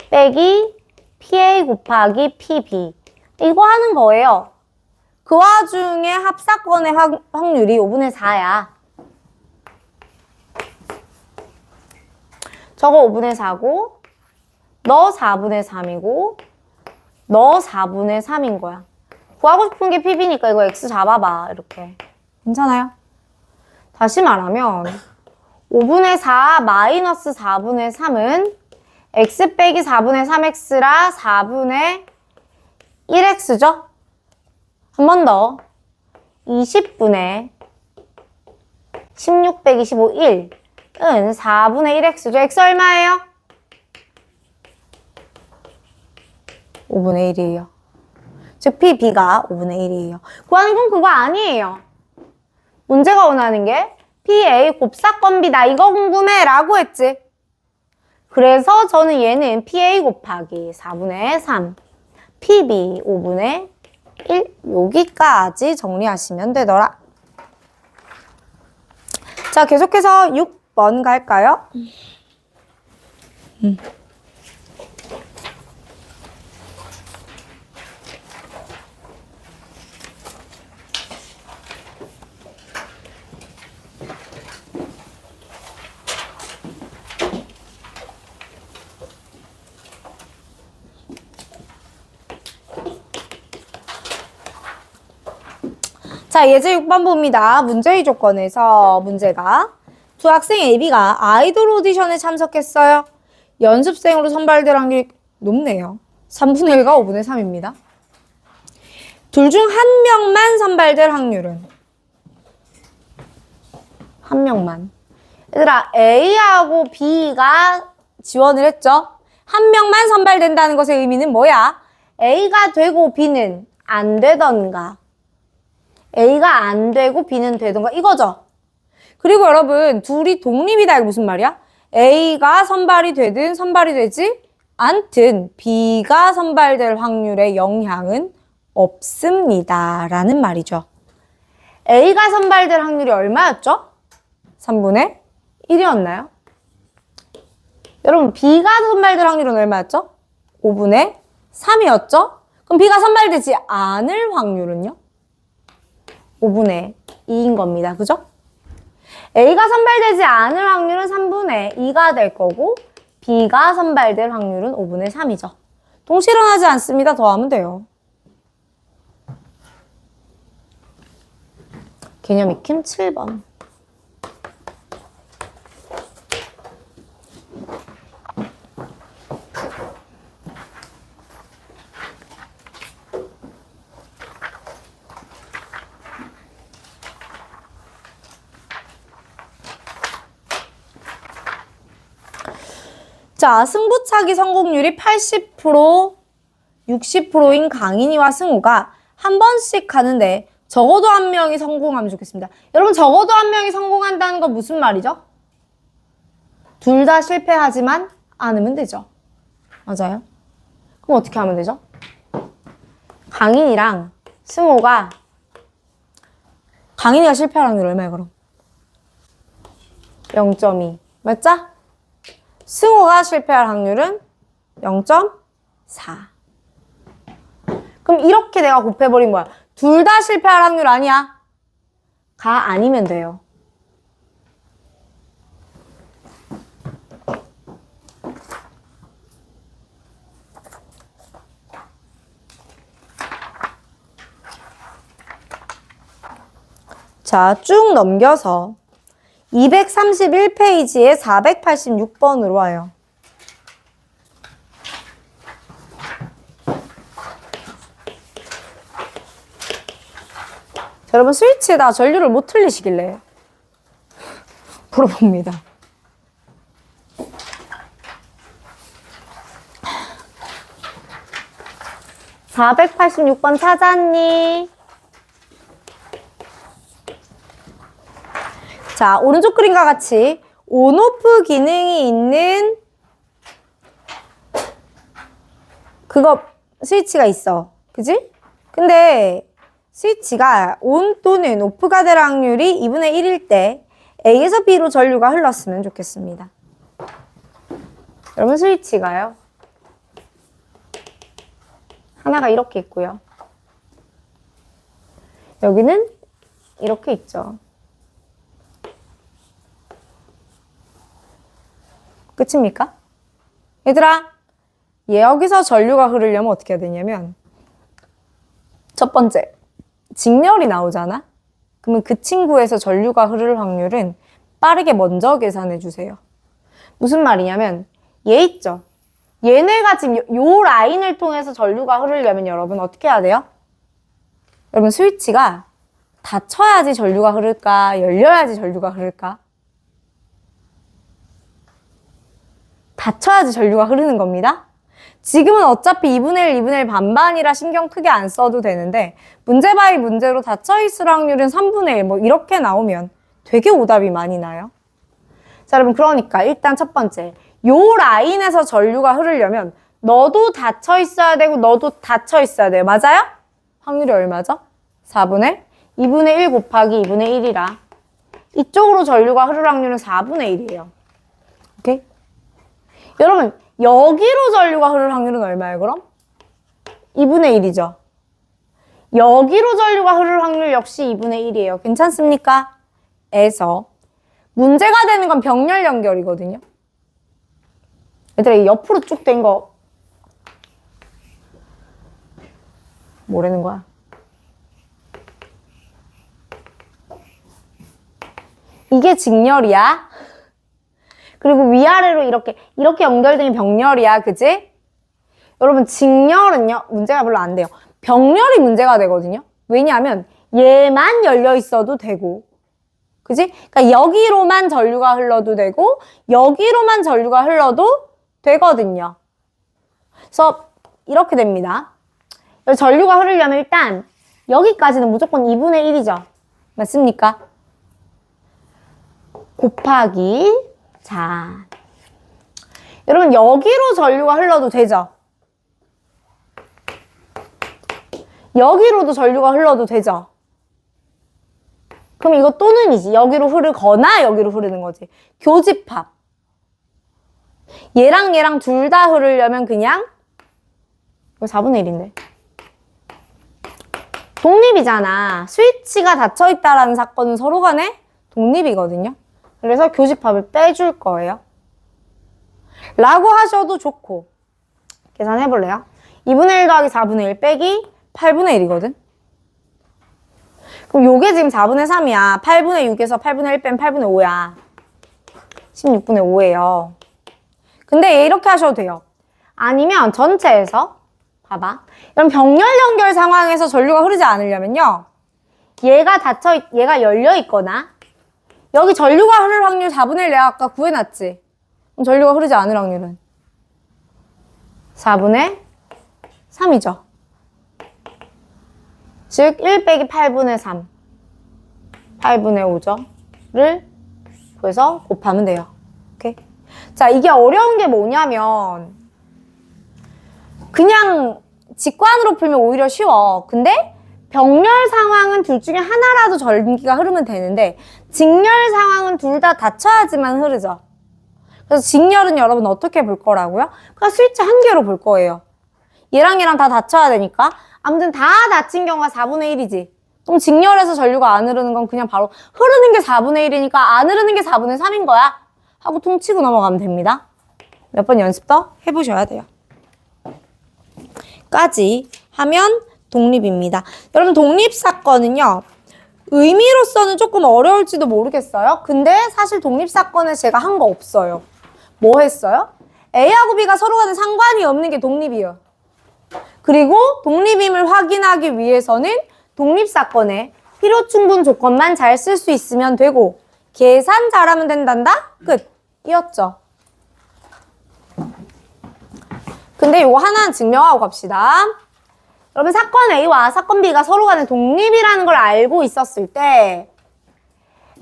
빼기 PA 곱하기 PB 이거 하는 거예요. 그 와중에 합사건의 확률이 5분의 4야. 저거 5분의 4고 너 4분의 3이고 너 4분의 3인 거야. 구하고 싶은 게 PB니까 이거 X 잡아봐. 이렇게. 괜찮아요? 다시 말하면 5분의 4 마이너스 4분의 3은 X 빼기 4분의 3X라 4분의 1X죠? 한 번 더. 20분의 16 빼기 15, 1은 4분의 1X죠. X 얼마예요? 5분의 1이에요. 즉 PB가 5분의 1이에요. 구하는 건 그거 아니에요. 문제가 원하는 게 PA 곱사건 B 나 이거 궁금해 라고 했지. 그래서 저는 얘는 PA 곱하기 4분의 3 PB 5분의 1 여기까지 정리하시면 되더라. 자, 계속해서 6번 갈까요? 자, 예제 6번 봅니다. 문제의 조건에서 문제가 두 학생 AB가 아이돌 오디션에 참석했어요. 연습생으로 선발될 확률이 높네요. 3분의 1과 5분의 3입니다. 둘 중 한 명만 선발될 확률은? 한 명만. 얘들아, A하고 B가 지원을 했죠? 한 명만 선발된다는 것의 의미는 뭐야? A가 되고 B는 안 되던가. A가 안 되고 B는 되던가 이거죠. 그리고 여러분 둘이 독립이다 이게 무슨 말이야? A가 선발이 되든 선발이 되지 않든 B가 선발될 확률에 영향은 없습니다 라는 말이죠. A가 선발될 확률이 얼마였죠? 3분의 1이었나요? 여러분 B가 선발될 확률은 얼마였죠? 5분의 3이었죠? 그럼 B가 선발되지 않을 확률은요? 5분의 2인 겁니다. 그죠? A가 선발되지 않을 확률은 3분의 2가 될 거고 B가 선발될 확률은 5분의 3이죠. 동실현하지 않습니다. 더하면 돼요. 개념 익힘 7번. 자, 승부차기 성공률이 80%, 60%인 강인이와 승우가 한 번씩 가는데 적어도 한 명이 성공하면 좋겠습니다. 여러분 적어도 한 명이 성공한다는 건 무슨 말이죠? 둘 다 실패하지만 않으면 되죠. 맞아요? 그럼 어떻게 하면 되죠? 강인이랑 승우가 강인이가 실패할 확률 얼마예요 그럼? 0.2 맞죠? 승우가 실패할 확률은 0.4. 그럼 이렇게 내가 곱해버린 거야. 둘 다 실패할 확률 아니야? 가 아니면 돼요. 자, 쭉 넘겨서 231페이지에 486번으로 와요. 자, 여러분 스위치에다 전류를 못 틀리시길래 물어봅니다. (486번) 찾았니? 자, 오른쪽 그림과 같이 온오프 기능이 있는 그거 스위치가 있어. 그지? 근데 스위치가 온 또는 오프가 될 확률이 2분의 1일 때 A에서 B로 전류가 흘렀으면 좋겠습니다. 여러분 스위치가요. 하나가 이렇게 있고요. 여기는 이렇게 있죠. 끝입니까? 얘들아, 여기서 전류가 흐르려면 어떻게 해야 되냐면 첫 번째, 직렬이 나오잖아? 그러면 그 친구에서 전류가 흐를 확률은 빠르게 먼저 계산해 주세요. 무슨 말이냐면 얘 있죠? 얘네가 지금 요 라인을 통해서 전류가 흐르려면 여러분 어떻게 해야 돼요? 여러분 스위치가 닫혀야지 전류가 흐를까? 열려야지 전류가 흐를까? 닫혀야지 전류가 흐르는 겁니다. 지금은 어차피 2분의 1, 2분의 1 반반이라 신경 크게 안 써도 되는데 문제 바이 문제로 닫혀있을 확률은 3분의 1 뭐 이렇게 나오면 되게 오답이 많이 나요. 자 여러분 그러니까 일단 첫 번째 요 라인에서 전류가 흐르려면 너도 닫혀 있어야 되고 너도 닫혀 있어야 돼요. 맞아요? 확률이 얼마죠? 4분의 2분의 1 곱하기 2분의 1이라 이쪽으로 전류가 흐를 확률은 4분의 1이에요. 오케이? 여러분 여기로 전류가 흐를 확률은 얼마예요 그럼? 2분의 1이죠. 여기로 전류가 흐를 확률 역시 2분의 1이에요. 괜찮습니까? 에서 문제가 되는 건 병렬 연결이거든요. 얘들아 이 옆으로 쭉 된 거 뭐라는 거야? 이게 직렬이야. 그리고 위아래로 이렇게 연결된 게 병렬이야. 그지? 여러분 직렬은요 문제가 별로 안 돼요. 병렬이 문제가 되거든요. 왜냐하면 얘만 열려 있어도 되고 그지? 그러니까 여기로만 전류가 흘러도 되고 여기로만 전류가 흘러도 되거든요. 그래서 이렇게 됩니다. 전류가 흐르려면 일단 여기까지는 무조건 2분의 1이죠. 맞습니까? 곱하기 자 여러분 여기로 전류가 흘러도 되죠? 여기로도 전류가 흘러도 되죠? 그럼 이거 또는이지. 여기로 흐르거나 여기로 흐르는 거지. 교집합. 얘랑 얘랑 둘 다 흐르려면 그냥 이거 4분의 1인데. 독립이잖아. 스위치가 닫혀있다라는 사건은 서로 간에 독립이거든요. 그래서 교집합을 빼줄 거예요. 라고 하셔도 좋고. 계산해볼래요? 2분의 1 더하기 4분의 1 빼기 8분의 1이거든. 그럼 요게 지금 4분의 3이야. 8분의 6에서 8분의 1 빼면 8분의 5야. 16분의 5예요. 근데 얘 이렇게 하셔도 돼요. 아니면 전체에서 봐봐. 그럼 병렬 연결 상황에서 전류가 흐르지 않으려면요. 얘가 열려 있거나 여기 전류가 흐를 확률 4분의 1 내가 아까 구해놨지. 그럼 전류가 흐르지 않을 확률은 4분의 3이죠. 즉 1 빼기 8분의 3 8분의 5죠. 를 구해서 곱하면 돼요. 오케이? 자, 이게 어려운 게 뭐냐면 그냥 직관으로 풀면 오히려 쉬워. 근데 병렬 상황은 둘 중에 하나라도 전기가 흐르면 되는데 직렬 상황은 둘 다 닫혀야지만 흐르죠. 그래서 직렬은 여러분 어떻게 볼 거라고요? 그냥 스위치 한 개로 볼 거예요. 얘랑 얘랑 다 닫혀야 되니까. 아무튼 다 닫힌 경우가 4분의 1이지. 그럼 직렬에서 전류가 안 흐르는 건 그냥 바로 흐르는 게 4분의 1이니까 안 흐르는 게 4분의 3인 거야. 하고 통치고 넘어가면 됩니다. 몇 번 연습 더 해보셔야 돼요. 까지 하면 독립입니다. 여러분 독립사건은요. 의미로서는 조금 어려울지도 모르겠어요. 근데 사실 독립사건에 제가 한 거 없어요. 뭐 했어요? A하고 B가 서로 간에 상관이 없는 게 독립이에요. 그리고 독립임을 확인하기 위해서는 독립사건에 필요충분 조건만 잘 쓸 수 있으면 되고 계산 잘하면 된단다? 끝! 이었죠. 근데 이거 하나는 증명하고 갑시다. 여러분 사건 A와 사건 B가 서로 간에 독립이라는 걸 알고 있었을 때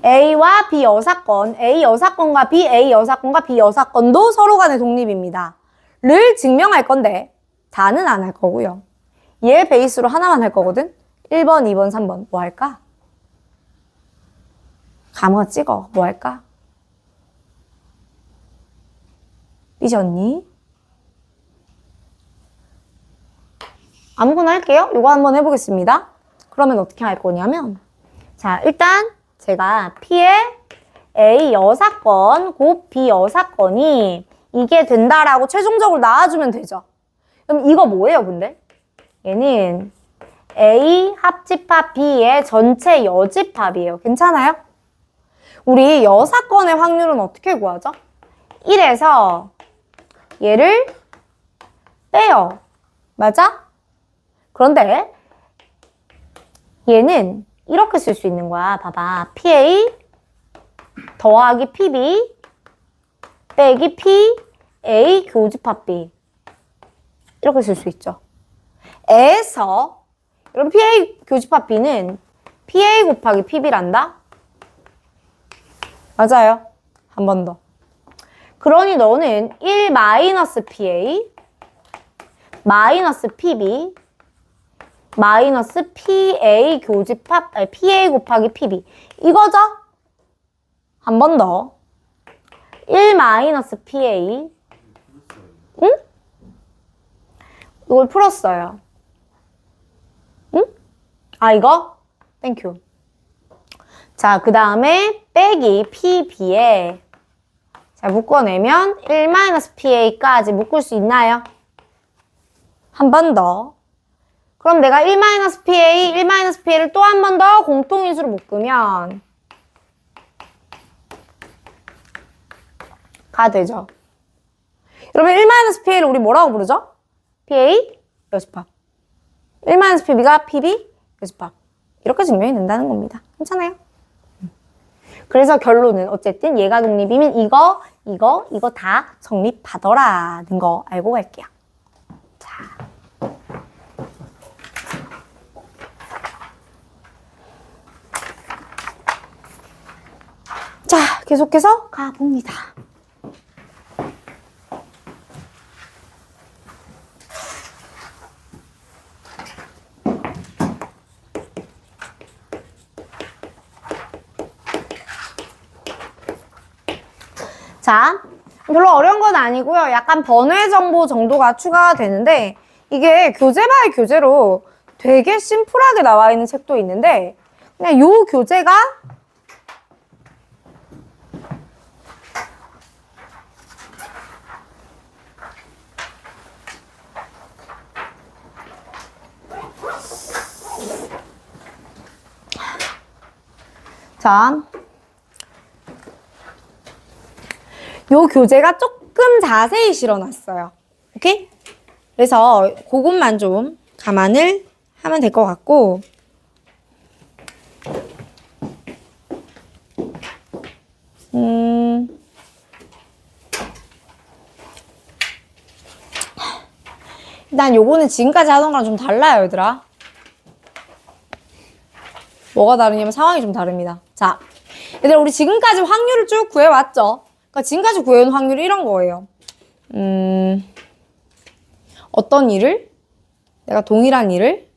A와 B 여사건, A 여사건과 B, A 여사건과 B 여사건도 서로 간에 독립입니다. 를 증명할 건데 다는 안 할 거고요. 얘 베이스로 하나만 할 거거든? 1번, 2번, 3번. 뭐 할까? 감아 찍어. 뭐 할까? 삐졌니? 아무거나 할게요. 이거 한번 해보겠습니다. 그러면 어떻게 할 거냐면 자, 일단 제가 P의 A 여사건, 곱 B 여사건이 이게 된다라고 최종적으로 나와주면 되죠. 그럼 이거 뭐예요, 근데? 얘는 A 합집합 B의 전체 여집합이에요. 괜찮아요? 우리 여사건의 확률은 어떻게 구하죠? 1에서 얘를 빼요. 맞아? 그런데 얘는 이렇게 쓸 수 있는 거야. 봐봐. PA 더하기 PB 빼기 PA 교집합 B 이렇게 쓸 수 있죠. 에서 여러분 PA 교집합 B는 PA 곱하기 PB란다? 맞아요. 한 번 더. 그러니 너는 1 마이너스 PA 마이너스 PB 마이너스 PA 교집합 아니 PA 곱하기 PB 이거죠? 한 번 더. 1 마이너스 PA 응? 이걸 풀었어요. 응? 아 이거? 땡큐. 자, 그 다음에 빼기 PB에 자, 묶어내면 1 마이너스 PA까지 묶을 수 있나요? 한 번 더. 그럼 내가 1 마이너스 PA, 1 마이너스 PA를 또 한 번 더 공통인수로 묶으면 가 되죠. 그러면 1 마이너스 PA를 우리 뭐라고 부르죠? PA 여집합. 1 마이너스 PB가 PB 여집합. 이렇게 증명이 된다는 겁니다. 괜찮아요? 그래서 결론은 어쨌든 얘가 독립이면 이거 다 성립하더라는 거 알고 갈게요. 자, 계속해서 가봅니다. 자, 별로 어려운 건 아니고요. 약간 번외 정보 정도가 추가가 되는데 이게 교재 바이 교재로 되게 심플하게 나와 있는 책도 있는데 그냥 요 교재가 자, 요 교재가 조금 자세히 실어놨어요. 오케이? 그래서 그것만 좀 감안을 하면 될 것 같고 일단 요거는 지금까지 하던 거랑 좀 달라요, 얘들아. 뭐가 다르냐면 상황이 좀 다릅니다. 자, 얘들아 우리 지금까지 확률을 쭉 구해왔죠? 그러니까 지금까지 구해온 확률이 이런 거예요. 어떤 일을 내가 동일한 일을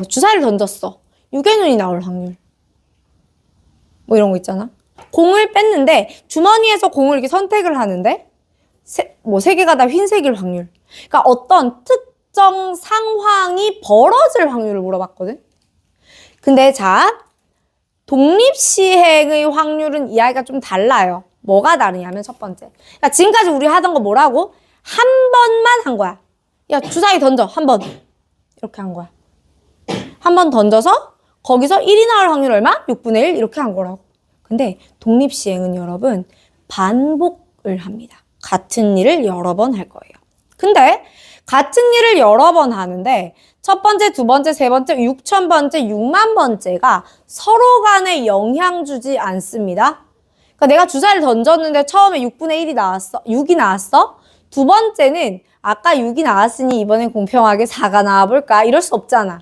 주사위를 던졌어. 유괴눈이 나올 확률. 뭐 이런 거 있잖아. 공을 뺐는데 주머니에서 공을 이렇게 선택을 하는데 세 개가 다 흰색일 확률. 그러니까 어떤 특정 상황이 벌어질 확률을 물어봤거든. 근데 자, 독립시행의 확률은 이야기가 좀 달라요. 뭐가 다르냐면 첫 번째. 그러니까 지금까지 우리 하던 거 뭐라고? 한 번만 한 거야. 야, 주사위 던져. 한 번. 이렇게 한 거야. 한 번 던져서 거기서 1이 나올 확률 얼마? 6분의 1 이렇게 한 거라고. 근데 독립시행은 여러분 반복을 합니다. 같은 일을 여러 번 할 거예요. 근데 같은 일을 여러 번 하는데 첫 번째, 두 번째, 세 번째, 6,000번째, 6만 번째가 서로 간에 영향 주지 않습니다. 그러니까 내가 주사위를 던졌는데 처음에 6분의 1이 나왔어. 6이 나왔어. 두 번째는 아까 6이 나왔으니 이번엔 공평하게 4가 나와볼까? 이럴 수 없잖아.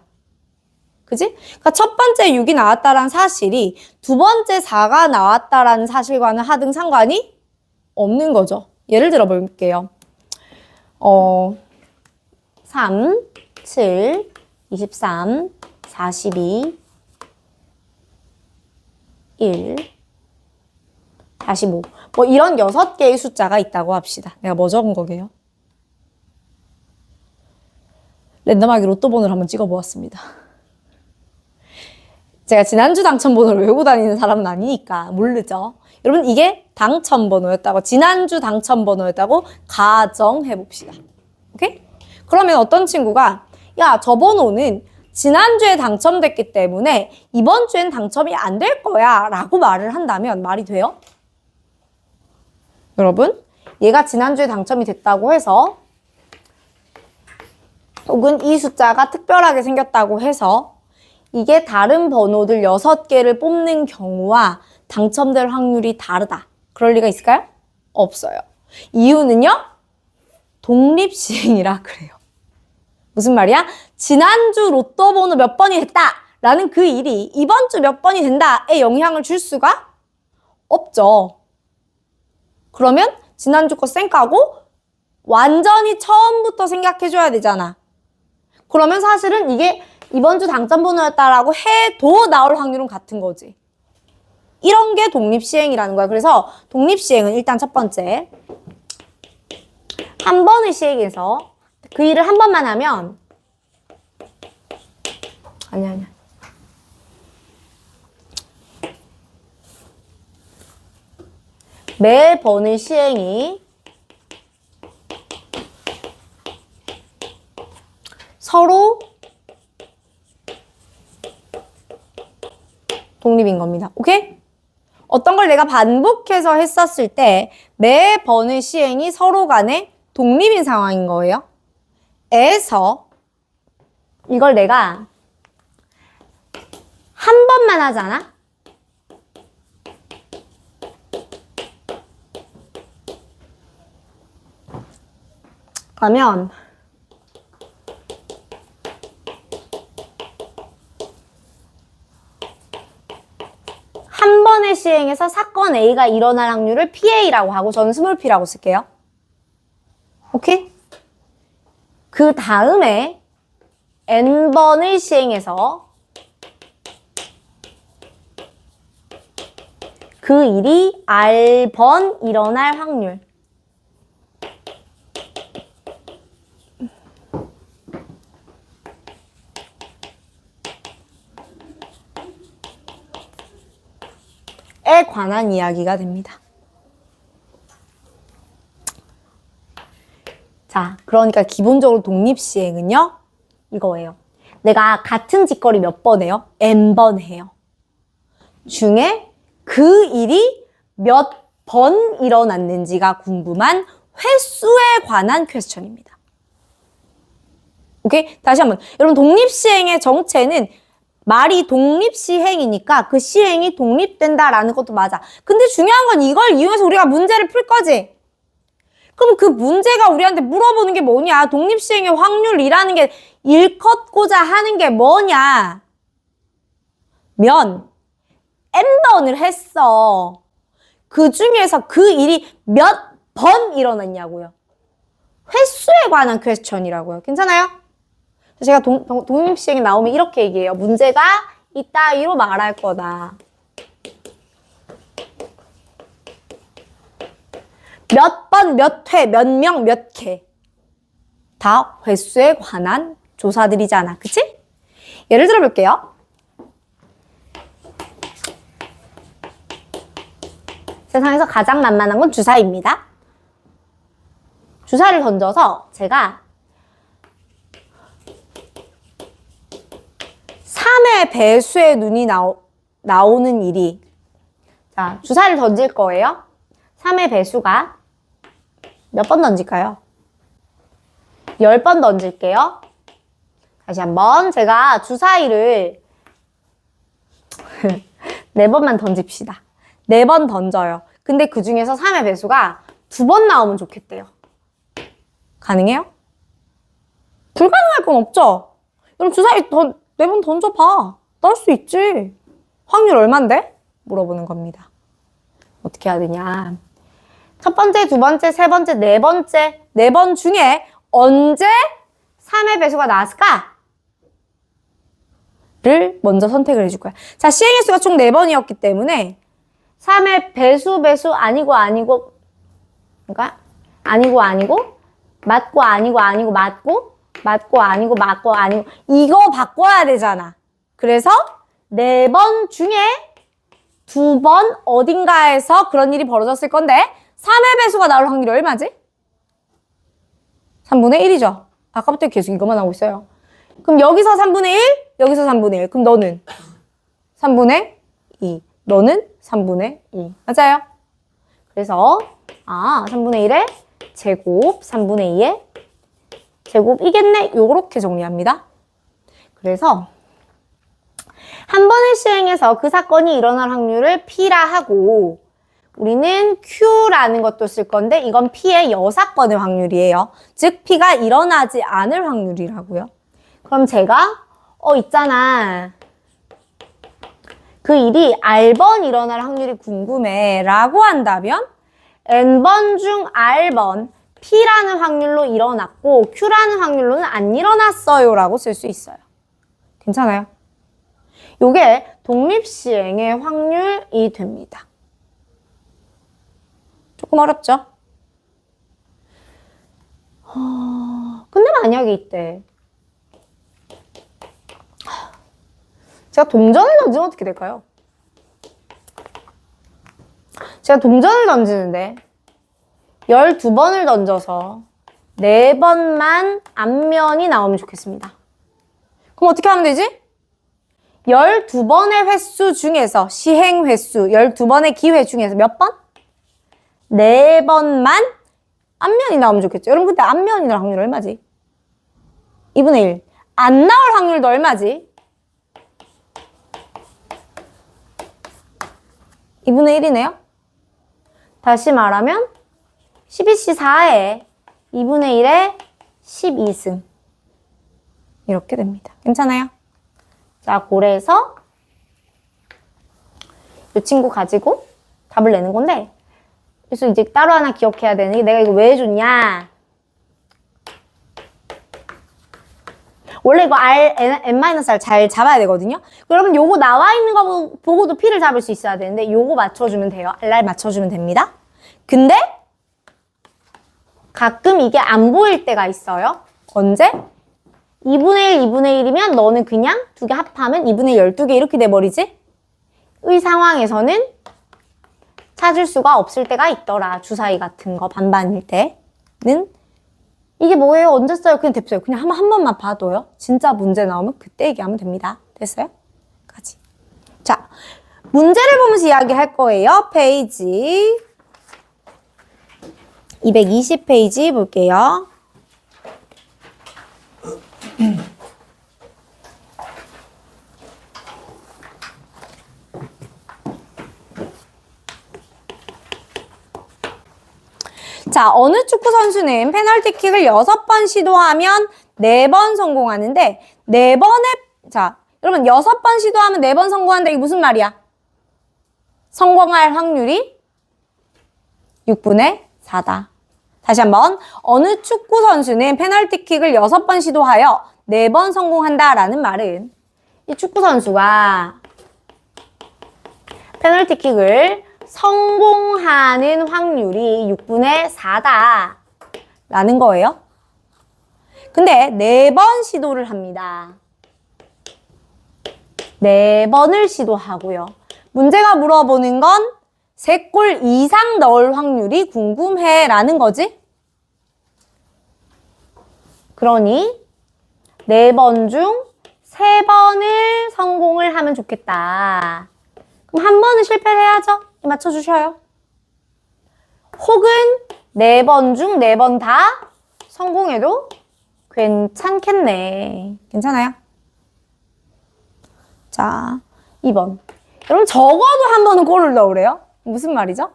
그지? 그러니까 첫 번째 6이 나왔다라는 사실이 두 번째 4가 나왔다라는 사실과는 하등 상관이 없는 거죠. 예를 들어 볼게요. 3, 7, 23, 42, 1, 45. 뭐 이런 6개의 숫자가 있다고 합시다. 내가 뭐 적은 거게요? 랜덤하게 로또 번호를 한번 찍어보았습니다. 제가 지난주 당첨번호를 외우고 다니는 사람은 아니니까 모르죠. 여러분 이게 당첨번호였다고 지난주 당첨번호였다고 가정해봅시다. 오케이? 그러면 어떤 친구가 야, 저 번호는 지난주에 당첨됐기 때문에 이번 주엔 당첨이 안 될 거야 라고 말을 한다면 말이 돼요? 여러분 얘가 지난주에 당첨이 됐다고 해서 혹은 이 숫자가 특별하게 생겼다고 해서 이게 다른 번호들 6개를 뽑는 경우와 당첨될 확률이 다르다. 그럴 리가 있을까요? 없어요. 이유는요? 독립시행이라 그래요. 무슨 말이야? 지난주 로또 번호 몇 번이 됐다 라는 그 일이 이번 주 몇 번이 된다에 영향을 줄 수가 없죠. 그러면 지난주 거 쌩까고 완전히 처음부터 생각해줘야 되잖아. 그러면 사실은 이게 이번 주 당첨번호였다라고 해도 나올 확률은 같은 거지. 이런 게 독립시행이라는 거야. 그래서 독립시행은 일단 첫 번째, 한 번의 시행에서 그 일을 한 번만 하면 아니야. 매번의 시행이 서로 독립인 겁니다. 오케이? 어떤 걸 내가 반복해서 했었을 때 매번의 시행이 서로 간에 독립인 상황인 거예요. 에서 이걸 내가 한 번만 하잖아? 그러면 한 번의 시행에서 사건 A가 일어날 확률을 PA라고 하고 저는 스몰 p라고 쓸게요. 오케이? 그 다음에 N번의 시행에서 그 일이 R번 일어날 확률 에 관한 이야기가 됩니다. 자, 그러니까 기본적으로 독립시행은요, 이거예요. 내가 같은 짓거리 몇 번 해요? N번 해요. 중에 그 일이 몇 번 일어났는지가 궁금한 횟수에 관한 퀘스천입니다. 오케이? 다시 한번. 여러분, 독립시행의 정체는 말이 독립시행이니까 그 시행이 독립된다라는 것도 맞아. 근데 중요한 건 이걸 이용해서 우리가 문제를 풀 거지. 그럼 그 문제가 우리한테 물어보는 게 뭐냐? 독립시행의 확률이라는 게 일컫고자 하는 게 뭐냐? 면 N번을 했어. 그 중에서 그 일이 몇 번 일어났냐고요. 횟수에 관한 퀘스천이라고요. 괜찮아요? 제가 독립시행이 나오면 이렇게 얘기해요. 문제가 이따위로 말할 거다. 몇 번, 몇 회, 몇 명, 몇 개. 다 횟수에 관한 조사들이잖아. 그치? 예를 들어 볼게요. 세상에서 가장 만만한 건 주사입니다. 주사를 던져서 제가 3의 배수의 눈이 나오는 일이, 자, 주사를 던질 거예요. 3의 배수가 몇 번 던질까요? 10번 던질게요. 다시 한번 제가 주사위를 4번만 던집시다. 4번 던져요. 근데 그 중에서 3의 배수가 2번 나오면 좋겠대요. 가능해요? 불가능할 건 없죠? 그럼 주사위 4번 던져봐. 나올 수 있지. 확률 얼만데? 물어보는 겁니다. 어떻게 해야 되냐. 첫 번째, 두 번째, 세 번째, 네 번째, 4번 중에 언제 3의 배수가 나왔을까? 를 먼저 선택을 해줄 거야. 자, 시행의 수가 총 4번이었기 때문에 3의 배수 그러니까 아니고 맞고 이거 바꿔야 되잖아. 그래서 4번 중에 2번 어딘가에서 그런 일이 벌어졌을 건데 3의 배수가 나올 확률이 얼마지? 3분의 1이죠. 아까부터 계속 이것만 하고 있어요. 그럼 여기서 3분의 1, 여기서 3분의 1. 그럼 너는 3분의 2. 너는 3분의 2. 맞아요? 그래서 3분의 1의 제곱, 3분의 2의 제곱이겠네. 요렇게 정리합니다. 그래서 한 번의 시행에서 그 사건이 일어날 확률을 P라 하고 우리는 Q라는 것도 쓸 건데 이건 P의 여사건의 확률이에요. 즉 P가 일어나지 않을 확률이라고요. 그럼 제가 있잖아. 그 일이 R번 일어날 확률이 궁금해 라고 한다면 N번 중 R번 P라는 확률로 일어났고 Q라는 확률로는 안 일어났어요 라고 쓸 수 있어요. 괜찮아요? 요게 독립시행의 확률이 됩니다. 조금 어렵죠? 근데 만약에 이때 제가 동전을 던지면 어떻게 될까요? 제가 동전을 던지는데 12번을 던져서 4번만 앞면이 나오면 좋겠습니다. 그럼 어떻게 하면 되지? 12번의 횟수 중에서 시행 횟수 12번의 기회 중에서 몇 번? 4번만 앞면이 나오면 좋겠죠. 여러분 그때 앞면이 나올 확률 얼마지? 2분의 1. 안 나올 확률도 얼마지? 2분의 1이네요. 다시 말하면 12시 4에 2분의 1에 12승 이렇게 됩니다. 괜찮아요? 자, 고래에서 이 친구 가지고 답을 내는 건데 그래서 이제 따로 하나 기억해야 되는 게 내가 이거 왜 해줬냐 원래 이거 R, N-R 잘 잡아야 되거든요. 그러면 요거 나와 있는 거 보고도 P를 잡을 수 있어야 되는데 요거 맞춰주면 돼요. RR 맞춰주면 됩니다. 근데 가끔 이게 안 보일 때가 있어요. 언제? 2분의 1, 2분의 1이면 너는 그냥 두 개 합하면 2분의 12개 이렇게 돼버리지? 의 상황에서는 찾을 수가 없을 때가 있더라. 주사위 같은 거 반반일 때는 이게 뭐예요? 언제 써요? 그냥 됐어요. 그냥 한 번만 봐도요. 진짜 문제 나오면 그때 얘기하면 됩니다. 됐어요? 까지. 자, 문제를 보면서 이야기할 거예요. 페이지 220페이지 볼게요. 자, 어느 축구 선수는 페널티킥을 6번 시도하면 4번 성공하는데 4번에 자, 여러분 6번 시도하면 4번 성공한다. 이게 무슨 말이야? 성공할 확률이 6분의 4다. 다시 한번 어느 축구 선수는 페널티킥을 6번 시도하여 4번 성공한다라는 말은 이 축구 선수가 페널티킥을 성공하는 확률이 6분의 4다 라는 거예요. 근데 4번 시도를 합니다. 4번을 시도하고요. 문제가 물어보는 건 3골 이상 넣을 확률이 궁금해 라는 거지. 그러니 4번 중 3번을 성공을 하면 좋겠다. 그럼 한 번은 실패를 해야죠. 맞춰주셔요. 혹은 4번 중 4번 다 성공해도 괜찮겠네. 괜찮아요? 자, 2번. 여러분 적어도 한 번은 골을 넣으래요. 무슨 말이죠?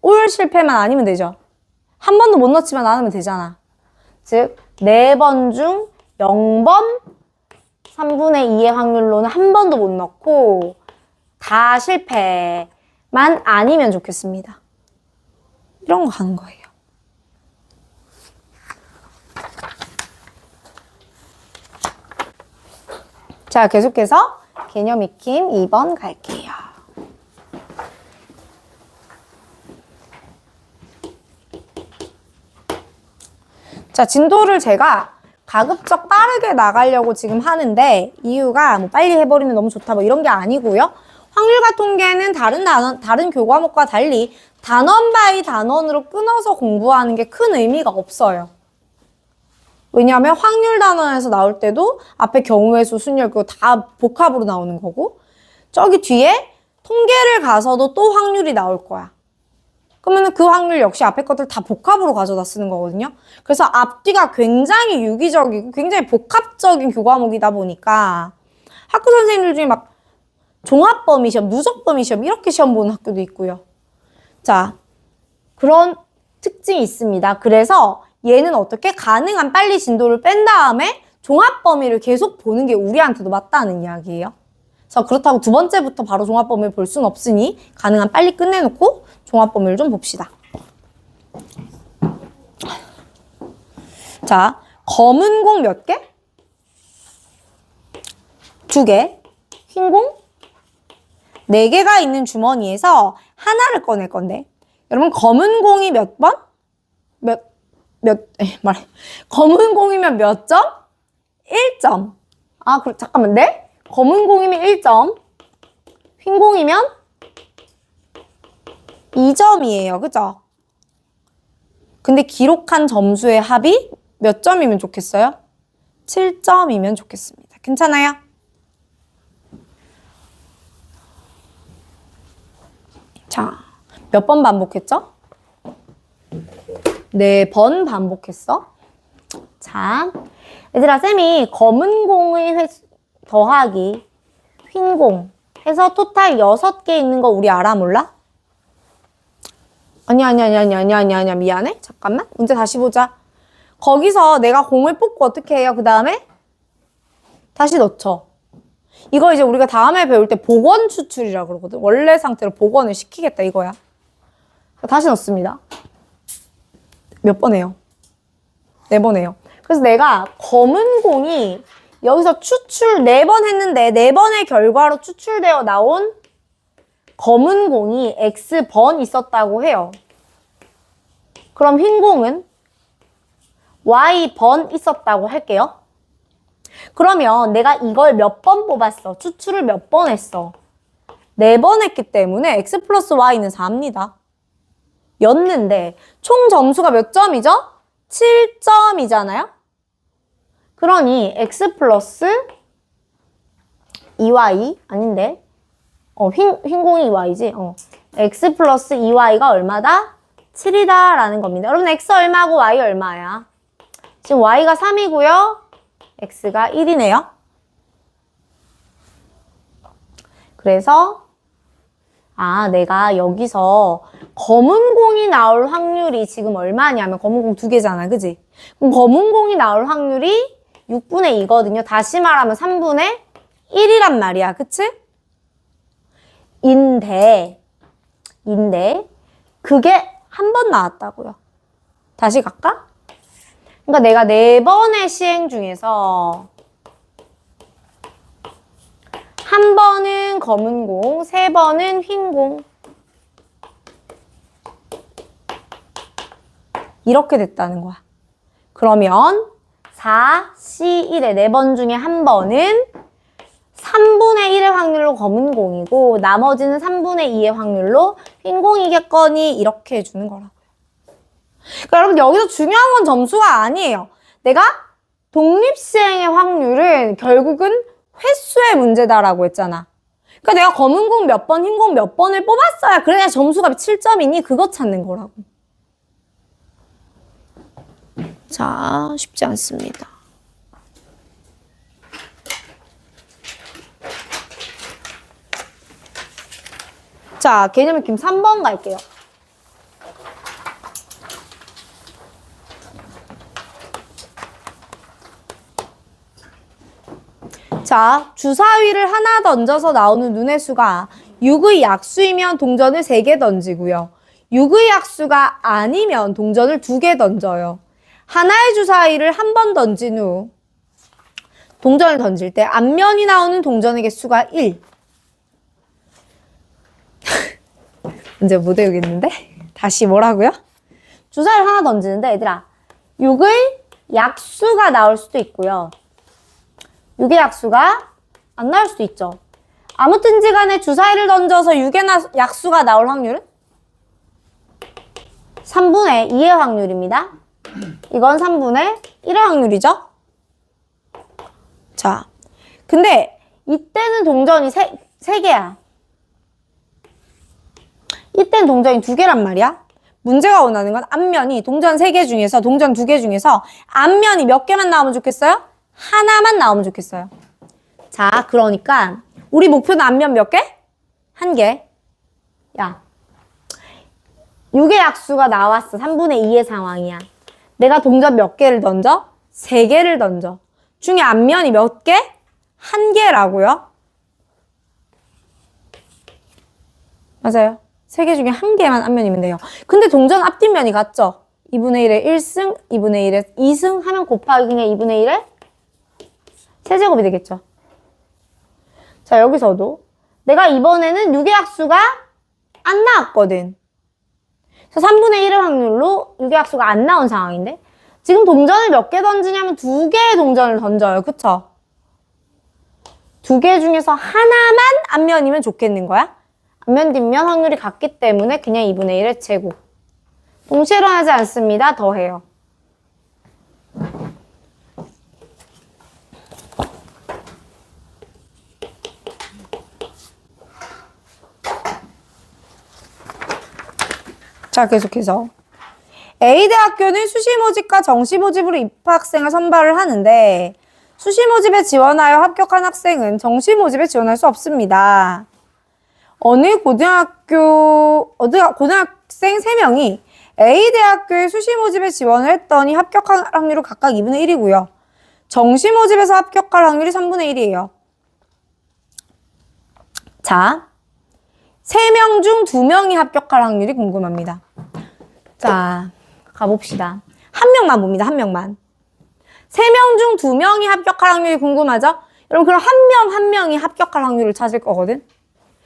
올 실패만 아니면 되죠. 한 번도 못 넣지만 않으면 되잖아. 즉 4번 중 0번 3분의 2의 확률로는 한 번도 못 넣고 다 실패만 아니면 좋겠습니다. 이런 거 가는 거예요. 자, 계속해서 개념 익힘 2번 갈게요. 자, 진도를 제가 가급적 빠르게 나가려고 지금 하는데 이유가 뭐 빨리 해버리면 너무 좋다 뭐 이런 게 아니고요. 확률과 통계는 다른 교과목과 달리 단원 바이 단원으로 끊어서 공부하는 게 큰 의미가 없어요. 왜냐하면 확률 단원에서 나올 때도 앞에 경우의 수, 순열 그거 다 복합으로 나오는 거고 저기 뒤에 통계를 가서도 또 확률이 나올 거야. 그러면 그 확률 역시 앞에 것들 다 복합으로 가져다 쓰는 거거든요. 그래서 앞뒤가 굉장히 유기적이고 굉장히 복합적인 교과목이다 보니까 학교 선생님들 중에 막 종합범위 시험, 누적범위 시험 이렇게 시험 보는 학교도 있고요. 자, 그런 특징이 있습니다. 그래서 얘는 어떻게 가능한 빨리 진도를 뺀 다음에 종합범위를 계속 보는 게 우리한테도 맞다는 이야기예요. 그래서 그렇다고 두 번째부터 바로 종합범위를 볼 수는 없으니 가능한 빨리 끝내놓고 종합범위를 좀 봅시다. 자, 검은 공 몇 개? 2개. 흰 공? 4개가 있는 주머니에서 하나를 꺼낼 건데. 여러분, 검은 공이 몇 번? 검은 공이면 몇 점? 1점. 아, 잠깐만, 네? 검은 공이면 1점. 흰 공이면 2점이에요. 그죠? 근데 기록한 점수의 합이 몇 점이면 좋겠어요? 7점이면 좋겠습니다. 괜찮아요? 자, 몇 번 반복했죠? 4번 반복했어. 자, 얘들아, 쌤이 검은 공의 더하기 흰 공 해서 토탈 6개 있는 거 우리 알아, 몰라? 아니야. 미안해. 잠깐만. 문제 다시 보자. 거기서 내가 공을 뽑고 어떻게 해요? 그 다음에 다시 넣죠. 이거 이제 우리가 다음에 배울 때 복원 추출이라고 그러거든. 원래 상태로 복원을 시키겠다 이거야. 다시 넣습니다. 몇 번 해요? 4번 해요. 그래서 내가 검은 공이 여기서 추출 4번 했는데 4번의 결과로 추출되어 나온 검은 공이 X번 있었다고 해요. 그럼 흰 공은 Y번 있었다고 할게요. 그러면 내가 이걸 몇 번 뽑았어? 추출을 몇 번 했어? 4번 했기 때문에 X 플러스 Y는 4입니다. 였는데 총 점수가 몇 점이죠? 7점이잖아요? 그러니 X 플러스 2Y 아닌데 흰 공이 Y지? X 플러스 2Y가 얼마다? 7이다 라는 겁니다. 여러분 X 얼마고 Y 얼마야? 지금 Y가 3이고요. X가 1이네요. 그래서 내가 여기서 검은 공이 나올 확률이 지금 얼마냐면 검은 공 2개잖아. 그지? 그럼 검은 공이 나올 확률이 6분의 2거든요. 다시 말하면 3분의 1이란 말이야. 그치? 인데 그게 한 번 나왔다고요. 다시 갈까? 그러니까 내가 4번의 시행 중에서 한 번은 검은 공, 3번은 흰 공. 이렇게 됐다는 거야. 그러면 4, C1의 4번 중에 한 번은 3분의 1의 확률로 검은 공이고 나머지는 3분의 2의 확률로 흰 공이겠거니 이렇게 해주는 거라고요. 그러니까 여러분 여기서 중요한 건 점수가 아니에요. 내가 독립시행의 확률은 결국은 횟수의 문제다라고 했잖아. 그러니까 내가 검은 공 몇 번, 흰 공 몇 번을 뽑았어야 그래야 점수가 7점이니 그거 찾는 거라고. 자, 쉽지 않습니다. 자, 개념 익힘 3번 갈게요. 자, 주사위를 하나 던져서 나오는 눈의 수가 6의 약수이면 동전을 3개 던지고요. 6의 약수가 아니면 동전을 2개 던져요. 하나의 주사위를 한 번 던진 후 동전을 던질 때 앞면이 나오는 동전의 개수가 1. 이제 못 외우겠는데? 다시 뭐라고요? 주사위를 하나 던지는데 얘들아 6의 약수가 나올 수도 있고요. 6의 약수가 안 나올 수도 있죠. 아무튼지 간에 주사위를 던져서 6의 약수가 나올 확률은 3분의 2의 확률입니다. 이건 3분의 1의 확률이죠. 자, 근데 이때는 동전이 3개야. 이때는 동전이 2개란 말이야. 문제가 원하는 건 앞면이 동전 3개 중에서 동전 2개 중에서 앞면이 몇 개만 나오면 좋겠어요? 하나만 나오면 좋겠어요. 자, 그러니까 우리 목표는 앞면 몇 개? 1개. 야, 6의 약수가 나왔어. 3분의 2의 상황이야. 내가 동전 몇 개를 던져? 3개를 던져. 중에 앞면이 몇 개? 1개라고요. 맞아요. 3개 중에 1개만 앞면이면 돼요. 근데 동전 앞뒷면이 같죠? 2분의 1에 1승, 2분의 1에 2승 하면 곱하기 그냥 2분의 1에 세제곱이 되겠죠. 자, 여기서도 내가 이번에는 6의 약수가 안 나왔거든. 그래서 3분의 1의 확률로 6의 약수가 안 나온 상황인데 지금 동전을 몇 개 던지냐면 2개의 동전을 던져요. 그쵸? 2개 중에서 하나만 앞면이면 좋겠는 거야. 앞면 뒷면 확률이 같기 때문에 그냥 2분의 1의 제곱. 동시에 일어나지 않습니다. 더해요. 자, 계속해서 A대학교는 수시 모집과 정시 모집으로 입학생을 선발을 하는데 수시 모집에 지원하여 합격한 학생은 정시 모집에 지원할 수 없습니다. 어느 고등학생 3명이 A대학교의 수시 모집에 지원을 했더니 합격할 확률은 각각 2분의 1이고요. 정시 모집에서 합격할 확률이 3분의 1이에요. 자, 3명 중 2명이 합격할 확률이 궁금합니다. 자, 가봅시다. 한 명만 봅니다. 한 명만. 3명 중 2명이 합격할 확률이 궁금하죠? 여러분, 그럼 한 명이 합격할 확률을 찾을 거거든?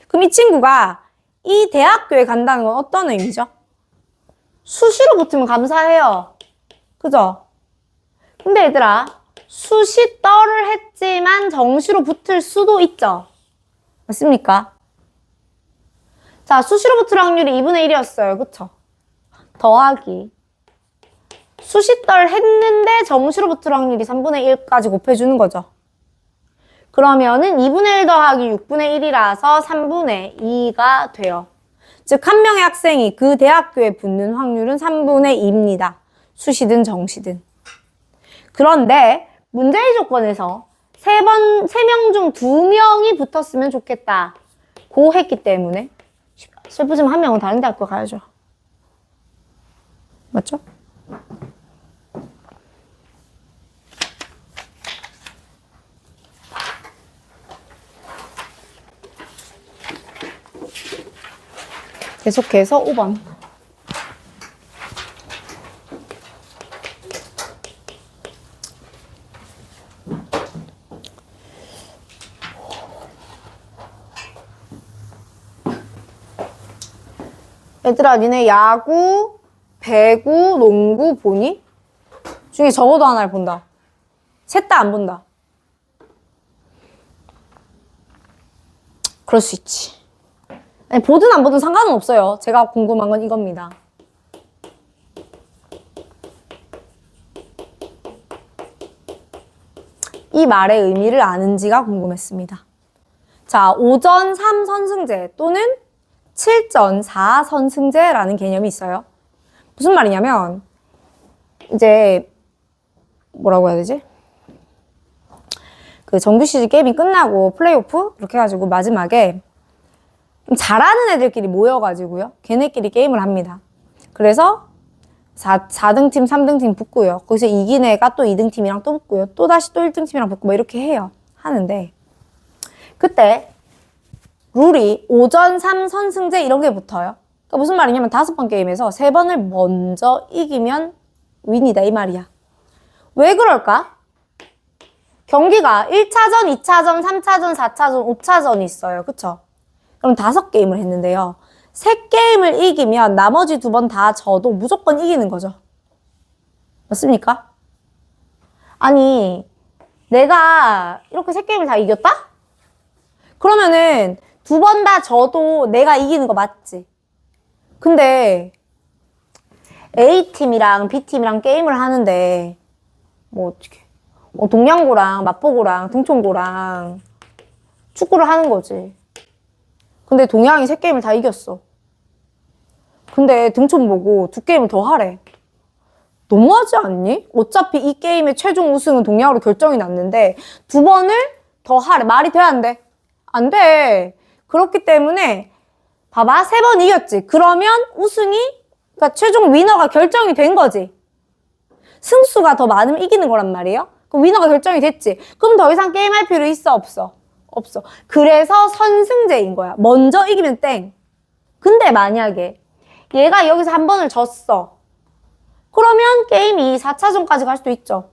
그럼 이 친구가 이 대학교에 간다는 건 어떤 의미죠? 수시로 붙으면 감사해요. 그죠? 근데 얘들아, 수시 떨을 했지만 정시로 붙을 수도 있죠? 맞습니까? 자, 수시로 붙을 확률이 2분의 1이었어요. 그쵸? 더하기. 수시 떨 했는데 정시로 붙을 확률이 3분의 1까지 곱해주는 거죠. 그러면은 2분의 1 더하기 6분의 1이라서 3분의 2가 돼요. 즉, 한 명의 학생이 그 대학교에 붙는 확률은 3분의 2입니다. 수시든 정시든. 그런데 문제의 조건에서 3명 중 2명이 붙었으면 좋겠다. 고 했기 때문에 슬프지만 한 명은 다른 대학교 가야죠. 맞죠? 계속해서 5번. 얘들아, 니네 야구, 배구, 농구 보니? 중에 적어도 하나를 본다. 셋 다 안 본다. 그럴 수 있지. 아니, 보든 안 보든 상관은 없어요. 제가 궁금한 건 이겁니다. 이 말의 의미를 아는지가 궁금했습니다. 자, 5전 3선승제 또는 7전 4선승제라는 개념이 있어요. 무슨 말이냐면 이제 뭐라고 해야 되지? 그 정규 시즌 게임이 끝나고 플레이오프 이렇게 해가지고 마지막에 잘하는 애들끼리 모여가지고요. 걔네끼리 게임을 합니다. 그래서 4등 팀, 3등 팀 붙고요. 거기서 이긴 애가 또 2등 팀이랑 또 붙고요. 또 다시 또 1등 팀이랑 붙고 뭐 이렇게 해요. 하는데 그때 룰이 5전 3선승제 이런 게 붙어요. 그러니까 무슨 말이냐면 5번 게임에서 3번을 먼저 이기면 윈이다 이 말이야. 왜 그럴까? 경기가 1차전, 2차전, 3차전, 4차전, 5차전이 있어요. 그쵸? 그럼 5게임을 했는데요. 3게임을 이기면 나머지 2번 다 져도 무조건 이기는 거죠. 맞습니까? 아니, 내가 이렇게 3게임을 다 이겼다? 그러면은 2번 다 져도 내가 이기는 거 맞지? 근데 A팀이랑 B팀이랑 게임을 하는데 뭐 어떻게 동양고랑 마포고랑 등촌고랑 축구를 하는 거지. 근데 동양이 3게임을 다 이겼어. 근데 등촌 보고 2게임을 더 하래. 너무하지 않니? 어차피 이 게임의 최종 우승은 동양으로 결정이 났는데 2번을 더 하래. 말이 돼, 안 돼? 안 돼. 그렇기 때문에 봐봐, 3번 이겼지. 그러면 우승이, 그러니까 최종 위너가 결정이 된 거지. 승수가 더 많으면 이기는 거란 말이에요. 그럼 위너가 결정이 됐지. 그럼 더 이상 게임할 필요 있어, 없어? 없어. 그래서 선승제인 거야. 먼저 이기면 땡. 근데 만약에 얘가 여기서 한 번을 졌어. 그러면 게임이 4차전까지 갈 수도 있죠.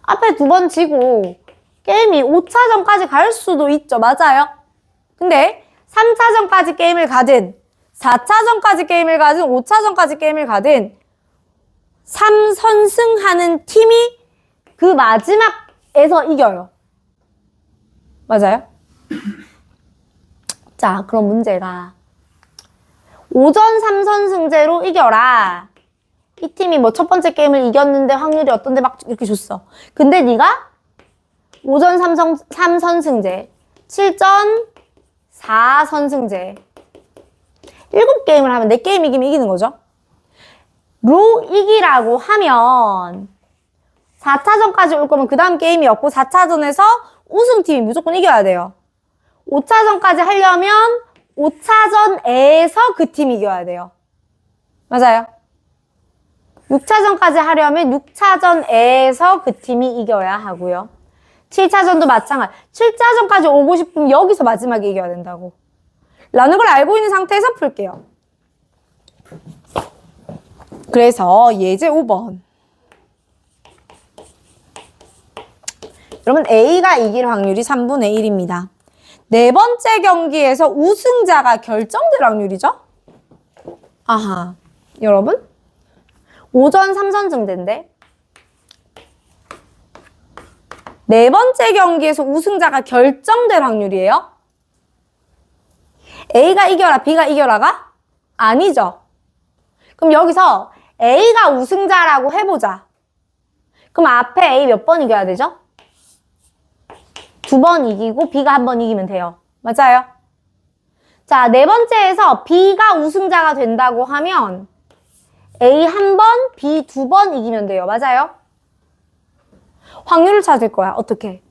앞에 2번 지고 게임이 5차전까지 갈 수도 있죠. 맞아요? 근데 3차전까지 게임을 가든 4차전까지 게임을 가든 5차전까지 게임을 가든 3선승하는 팀이 그 마지막에서 이겨요. 맞아요? 자, 그럼 문제가 5전 3선승제로 이겨라. 이 팀이 뭐 첫 번째 게임을 이겼는데 확률이 어떤데 막 이렇게 줬어. 근데 네가 5전 3선승제, 7전 4선승제 7게임을 하면 4게임 이기면 이기는 거죠. 로 이기라고 하면 4차전까지 올 거면 그 다음 게임이 없고 4차전에서 우승팀이 무조건 이겨야 돼요. 5차전까지 하려면 5차전에서 그 팀이 이겨야 돼요. 맞아요. 6차전까지 하려면 6차전에서 그 팀이 이겨야 하고요. 7차전도 마찬가지. 7차전까지 오고 싶으면 여기서 마지막에 이겨야 된다고. 라는 걸 알고 있는 상태에서 풀게요. 그래서 예제 5번. 여러분 A가 이길 확률이 3분의 1입니다. 네 번째 경기에서 우승자가 결정될 확률이죠? 아하. 여러분 5전 3선승제인데 네 번째 경기에서 우승자가 결정될 확률이에요? A가 이겨라, B가 이겨라가? 아니죠. 그럼 여기서 A가 우승자라고 해보자. 그럼 앞에 A 몇 번 이겨야 되죠? 2번 이기고 B가 1번 이기면 돼요. 맞아요? 자, 네 번째에서 B가 우승자가 된다고 하면 A 1번, B 2번 이기면 돼요. 맞아요? 확률을 찾을 거야. 어떻게?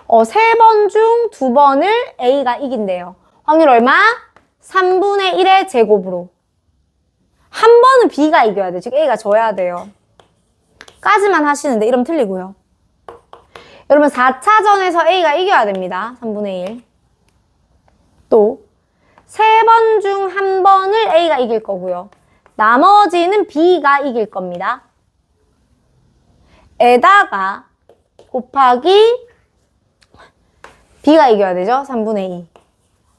3번 중 2번을 A가 이긴대요. 확률 얼마? 3분의 1의 제곱으로. 한 번은 B가 이겨야 돼. 즉 A가 져야 돼요. 까지만 하시는데 이러면 틀리고요. 여러분 4차전에서 A가 이겨야 됩니다. 3분의 1. 또 3번 중 1번을 A가 이길 거고요. 나머지는 B가 이길 겁니다. 에다가 곱하기 B가 이겨야 되죠. 3분의 2.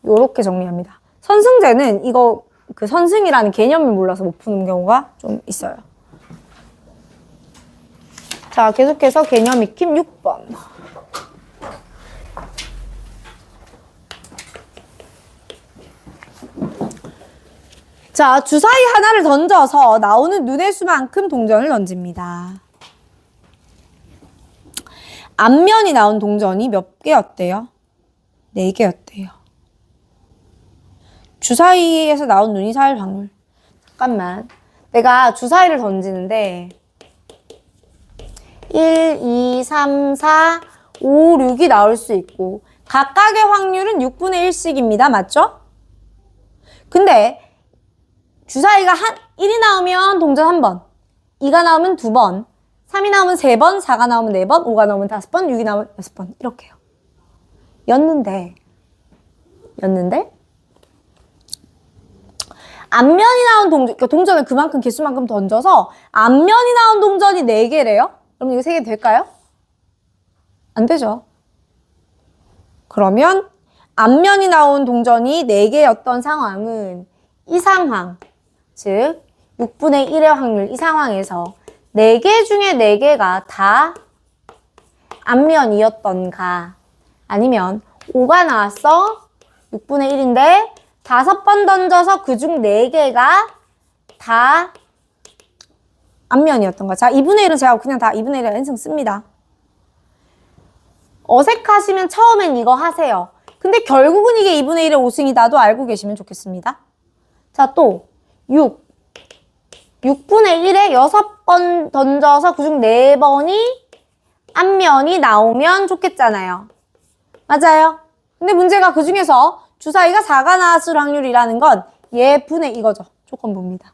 요렇게 정리합니다. 선승제는 이거 그 선승이라는 개념을 몰라서 못 푸는 경우가 좀 있어요. 자, 계속해서 개념 익힘 6번. 자, 주사위 하나를 던져서 나오는 눈의 수만큼 동전을 던집니다. 앞면이 나온 동전이 몇 개였대요? 4개였대요. 주사위에서 나온 눈이 살 확률. 잠깐만. 내가 주사위를 던지는데 1, 2, 3, 4, 5, 6이 나올 수 있고 각각의 확률은 6분의 1씩입니다. 맞죠? 근데 주사위가 1이 나오면 동전 1번, 2가 나오면 2번, 3이 나오면 3번, 4가 나오면 4번, 5가 나오면 5번, 6이 나오면 6번 이렇게요. 였는데 앞면이 나온 동전, 그러니까 동전을 그만큼 개수만큼 던져서 앞면이 나온 동전이 4개래요? 그럼 이거 3개 될까요? 안 되죠. 그러면 앞면이 나온 동전이 4개였던 상황은 이 상황, 즉 6분의 1의 확률 이 상황에서 4개 중에 4개가 다 앞면이었던가 아니면 5가 나왔어 6분의 1인데 5번 던져서 그중 4개가 다 앞면이었던가. 자, 2분의 1은 제가 그냥 다 2분의 1을 N승 씁니다. 어색하시면 처음엔 이거 하세요. 근데 결국은 이게 2분의 1의 5승이다도 알고 계시면 좋겠습니다. 자, 또 6. 6분의 1에 6번 던져서 그중 4번이 앞면이 나오면 좋겠잖아요. 맞아요? 근데 문제가 그 중에서 주사위가 4가 나왔을 확률이라는 건 얘분의 이거죠. 조건부입니다.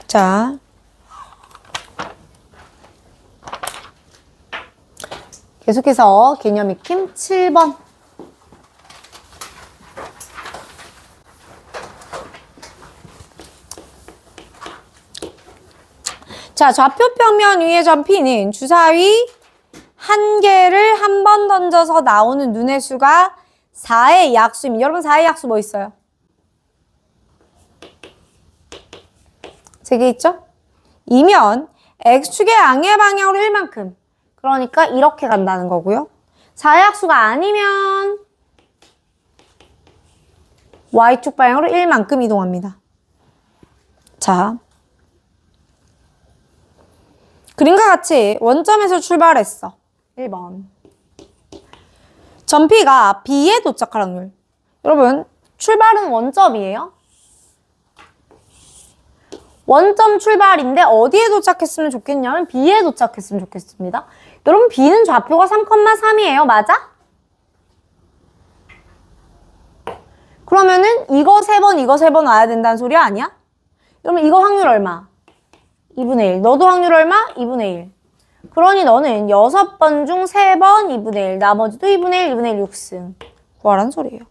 자, 계속해서 개념 익힘 7번. 자, 좌표 평면 위의 점 P는 주사위 한 개를 한 번 던져서 나오는 눈의 수가 4의 약수입니다. 여러분 4의 약수 뭐 있어요? 3개 있죠? 이면 X축의 양의 방향으로 1만큼. 그러니까 이렇게 간다는 거고요. 4의 약수가 아니면 Y축 방향으로 1만큼 이동합니다. 자, 그림과 같이 원점에서 출발했어. 1번. 점 P가 B에 도착할 확률. 여러분, 출발은 원점이에요. 원점 출발인데 어디에 도착했으면 좋겠냐면 B에 도착했으면 좋겠습니다. 여러분, B는 좌표가 3,3이에요. 맞아? 그러면은 이거 3번, 이거 3번 와야 된다는 소리 아니야? 그러면 이거 확률 얼마? 2분의 1. 너도 확률 얼마? 2분의 1. 그러니 너는 6번 중 3번 2분의 1. 나머지도 2분의 1, 2분의 1 6승. 구하라는 소리예요.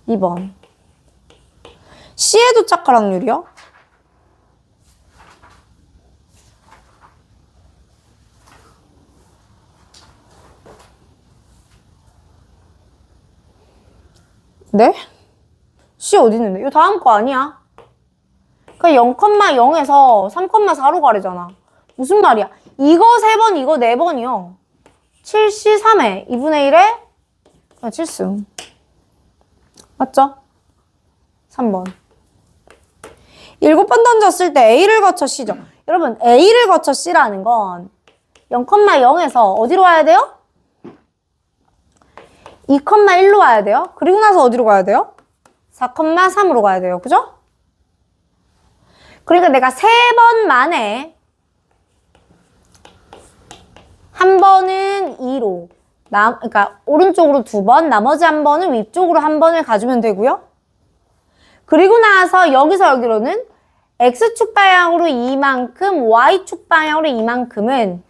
2번. C에 도착할 확률이요? 네? C 어디 있는데? 이거 다음 거 아니야? 그러니까 0,0에서 3,4로 가래잖아. 무슨 말이야? 이거 3번, 이거 4번이요. 7C 3회 2분의 1에 7승. 맞죠? 3번. 7번 던졌을 때 A를 거쳐 C죠. 여러분, A를 거쳐 C라는 건 0,0에서 어디로 와야 돼요? 2,1로 와야 돼요. 그리고 나서 어디로 가야 돼요? 4,3으로 가야 돼요. 그죠? 그러니까 내가 3번 만에 한 번은 2로, 그러니까 오른쪽으로 2번, 나머지 한 번은 위쪽으로 한 번을 가주면 되고요. 그리고 나서 여기서 여기로는 X축 방향으로 이만큼, Y축 방향으로 이만큼은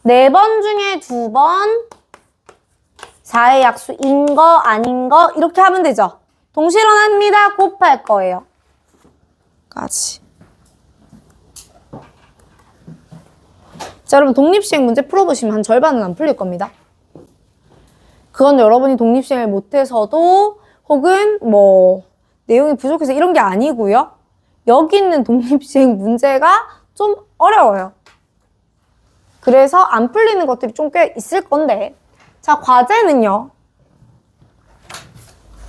4번 중에 2번 4의 약수인 거 아닌 거 이렇게 하면 되죠. 동실원합니다. 곱할 거예요. 까지. 자, 여러분 독립시행 문제 풀어보시면 한 절반은 안 풀릴 겁니다. 그건 여러분이 독립시행을 못해서도 혹은 뭐 내용이 부족해서 이런 게 아니고요. 여기 있는 독립시행 문제가 좀 어려워요. 그래서 안 풀리는 것들이 좀 꽤 있을 건데, 자, 과제는요.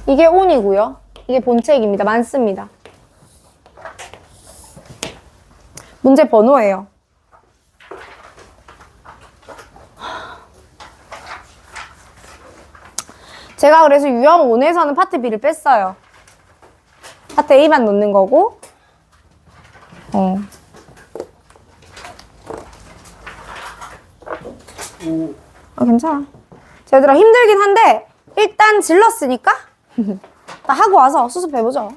이게 온이고요. 이게 본책입니다. 많습니다. 문제 번호예요. 제가 그래서 유형 5에서는 파트 B를 뺐어요. 파트 A만 넣는 거고. 괜찮아. 자, 얘들아 힘들긴 한데 일단 질렀으니까 다 하고 와서 수습해보죠.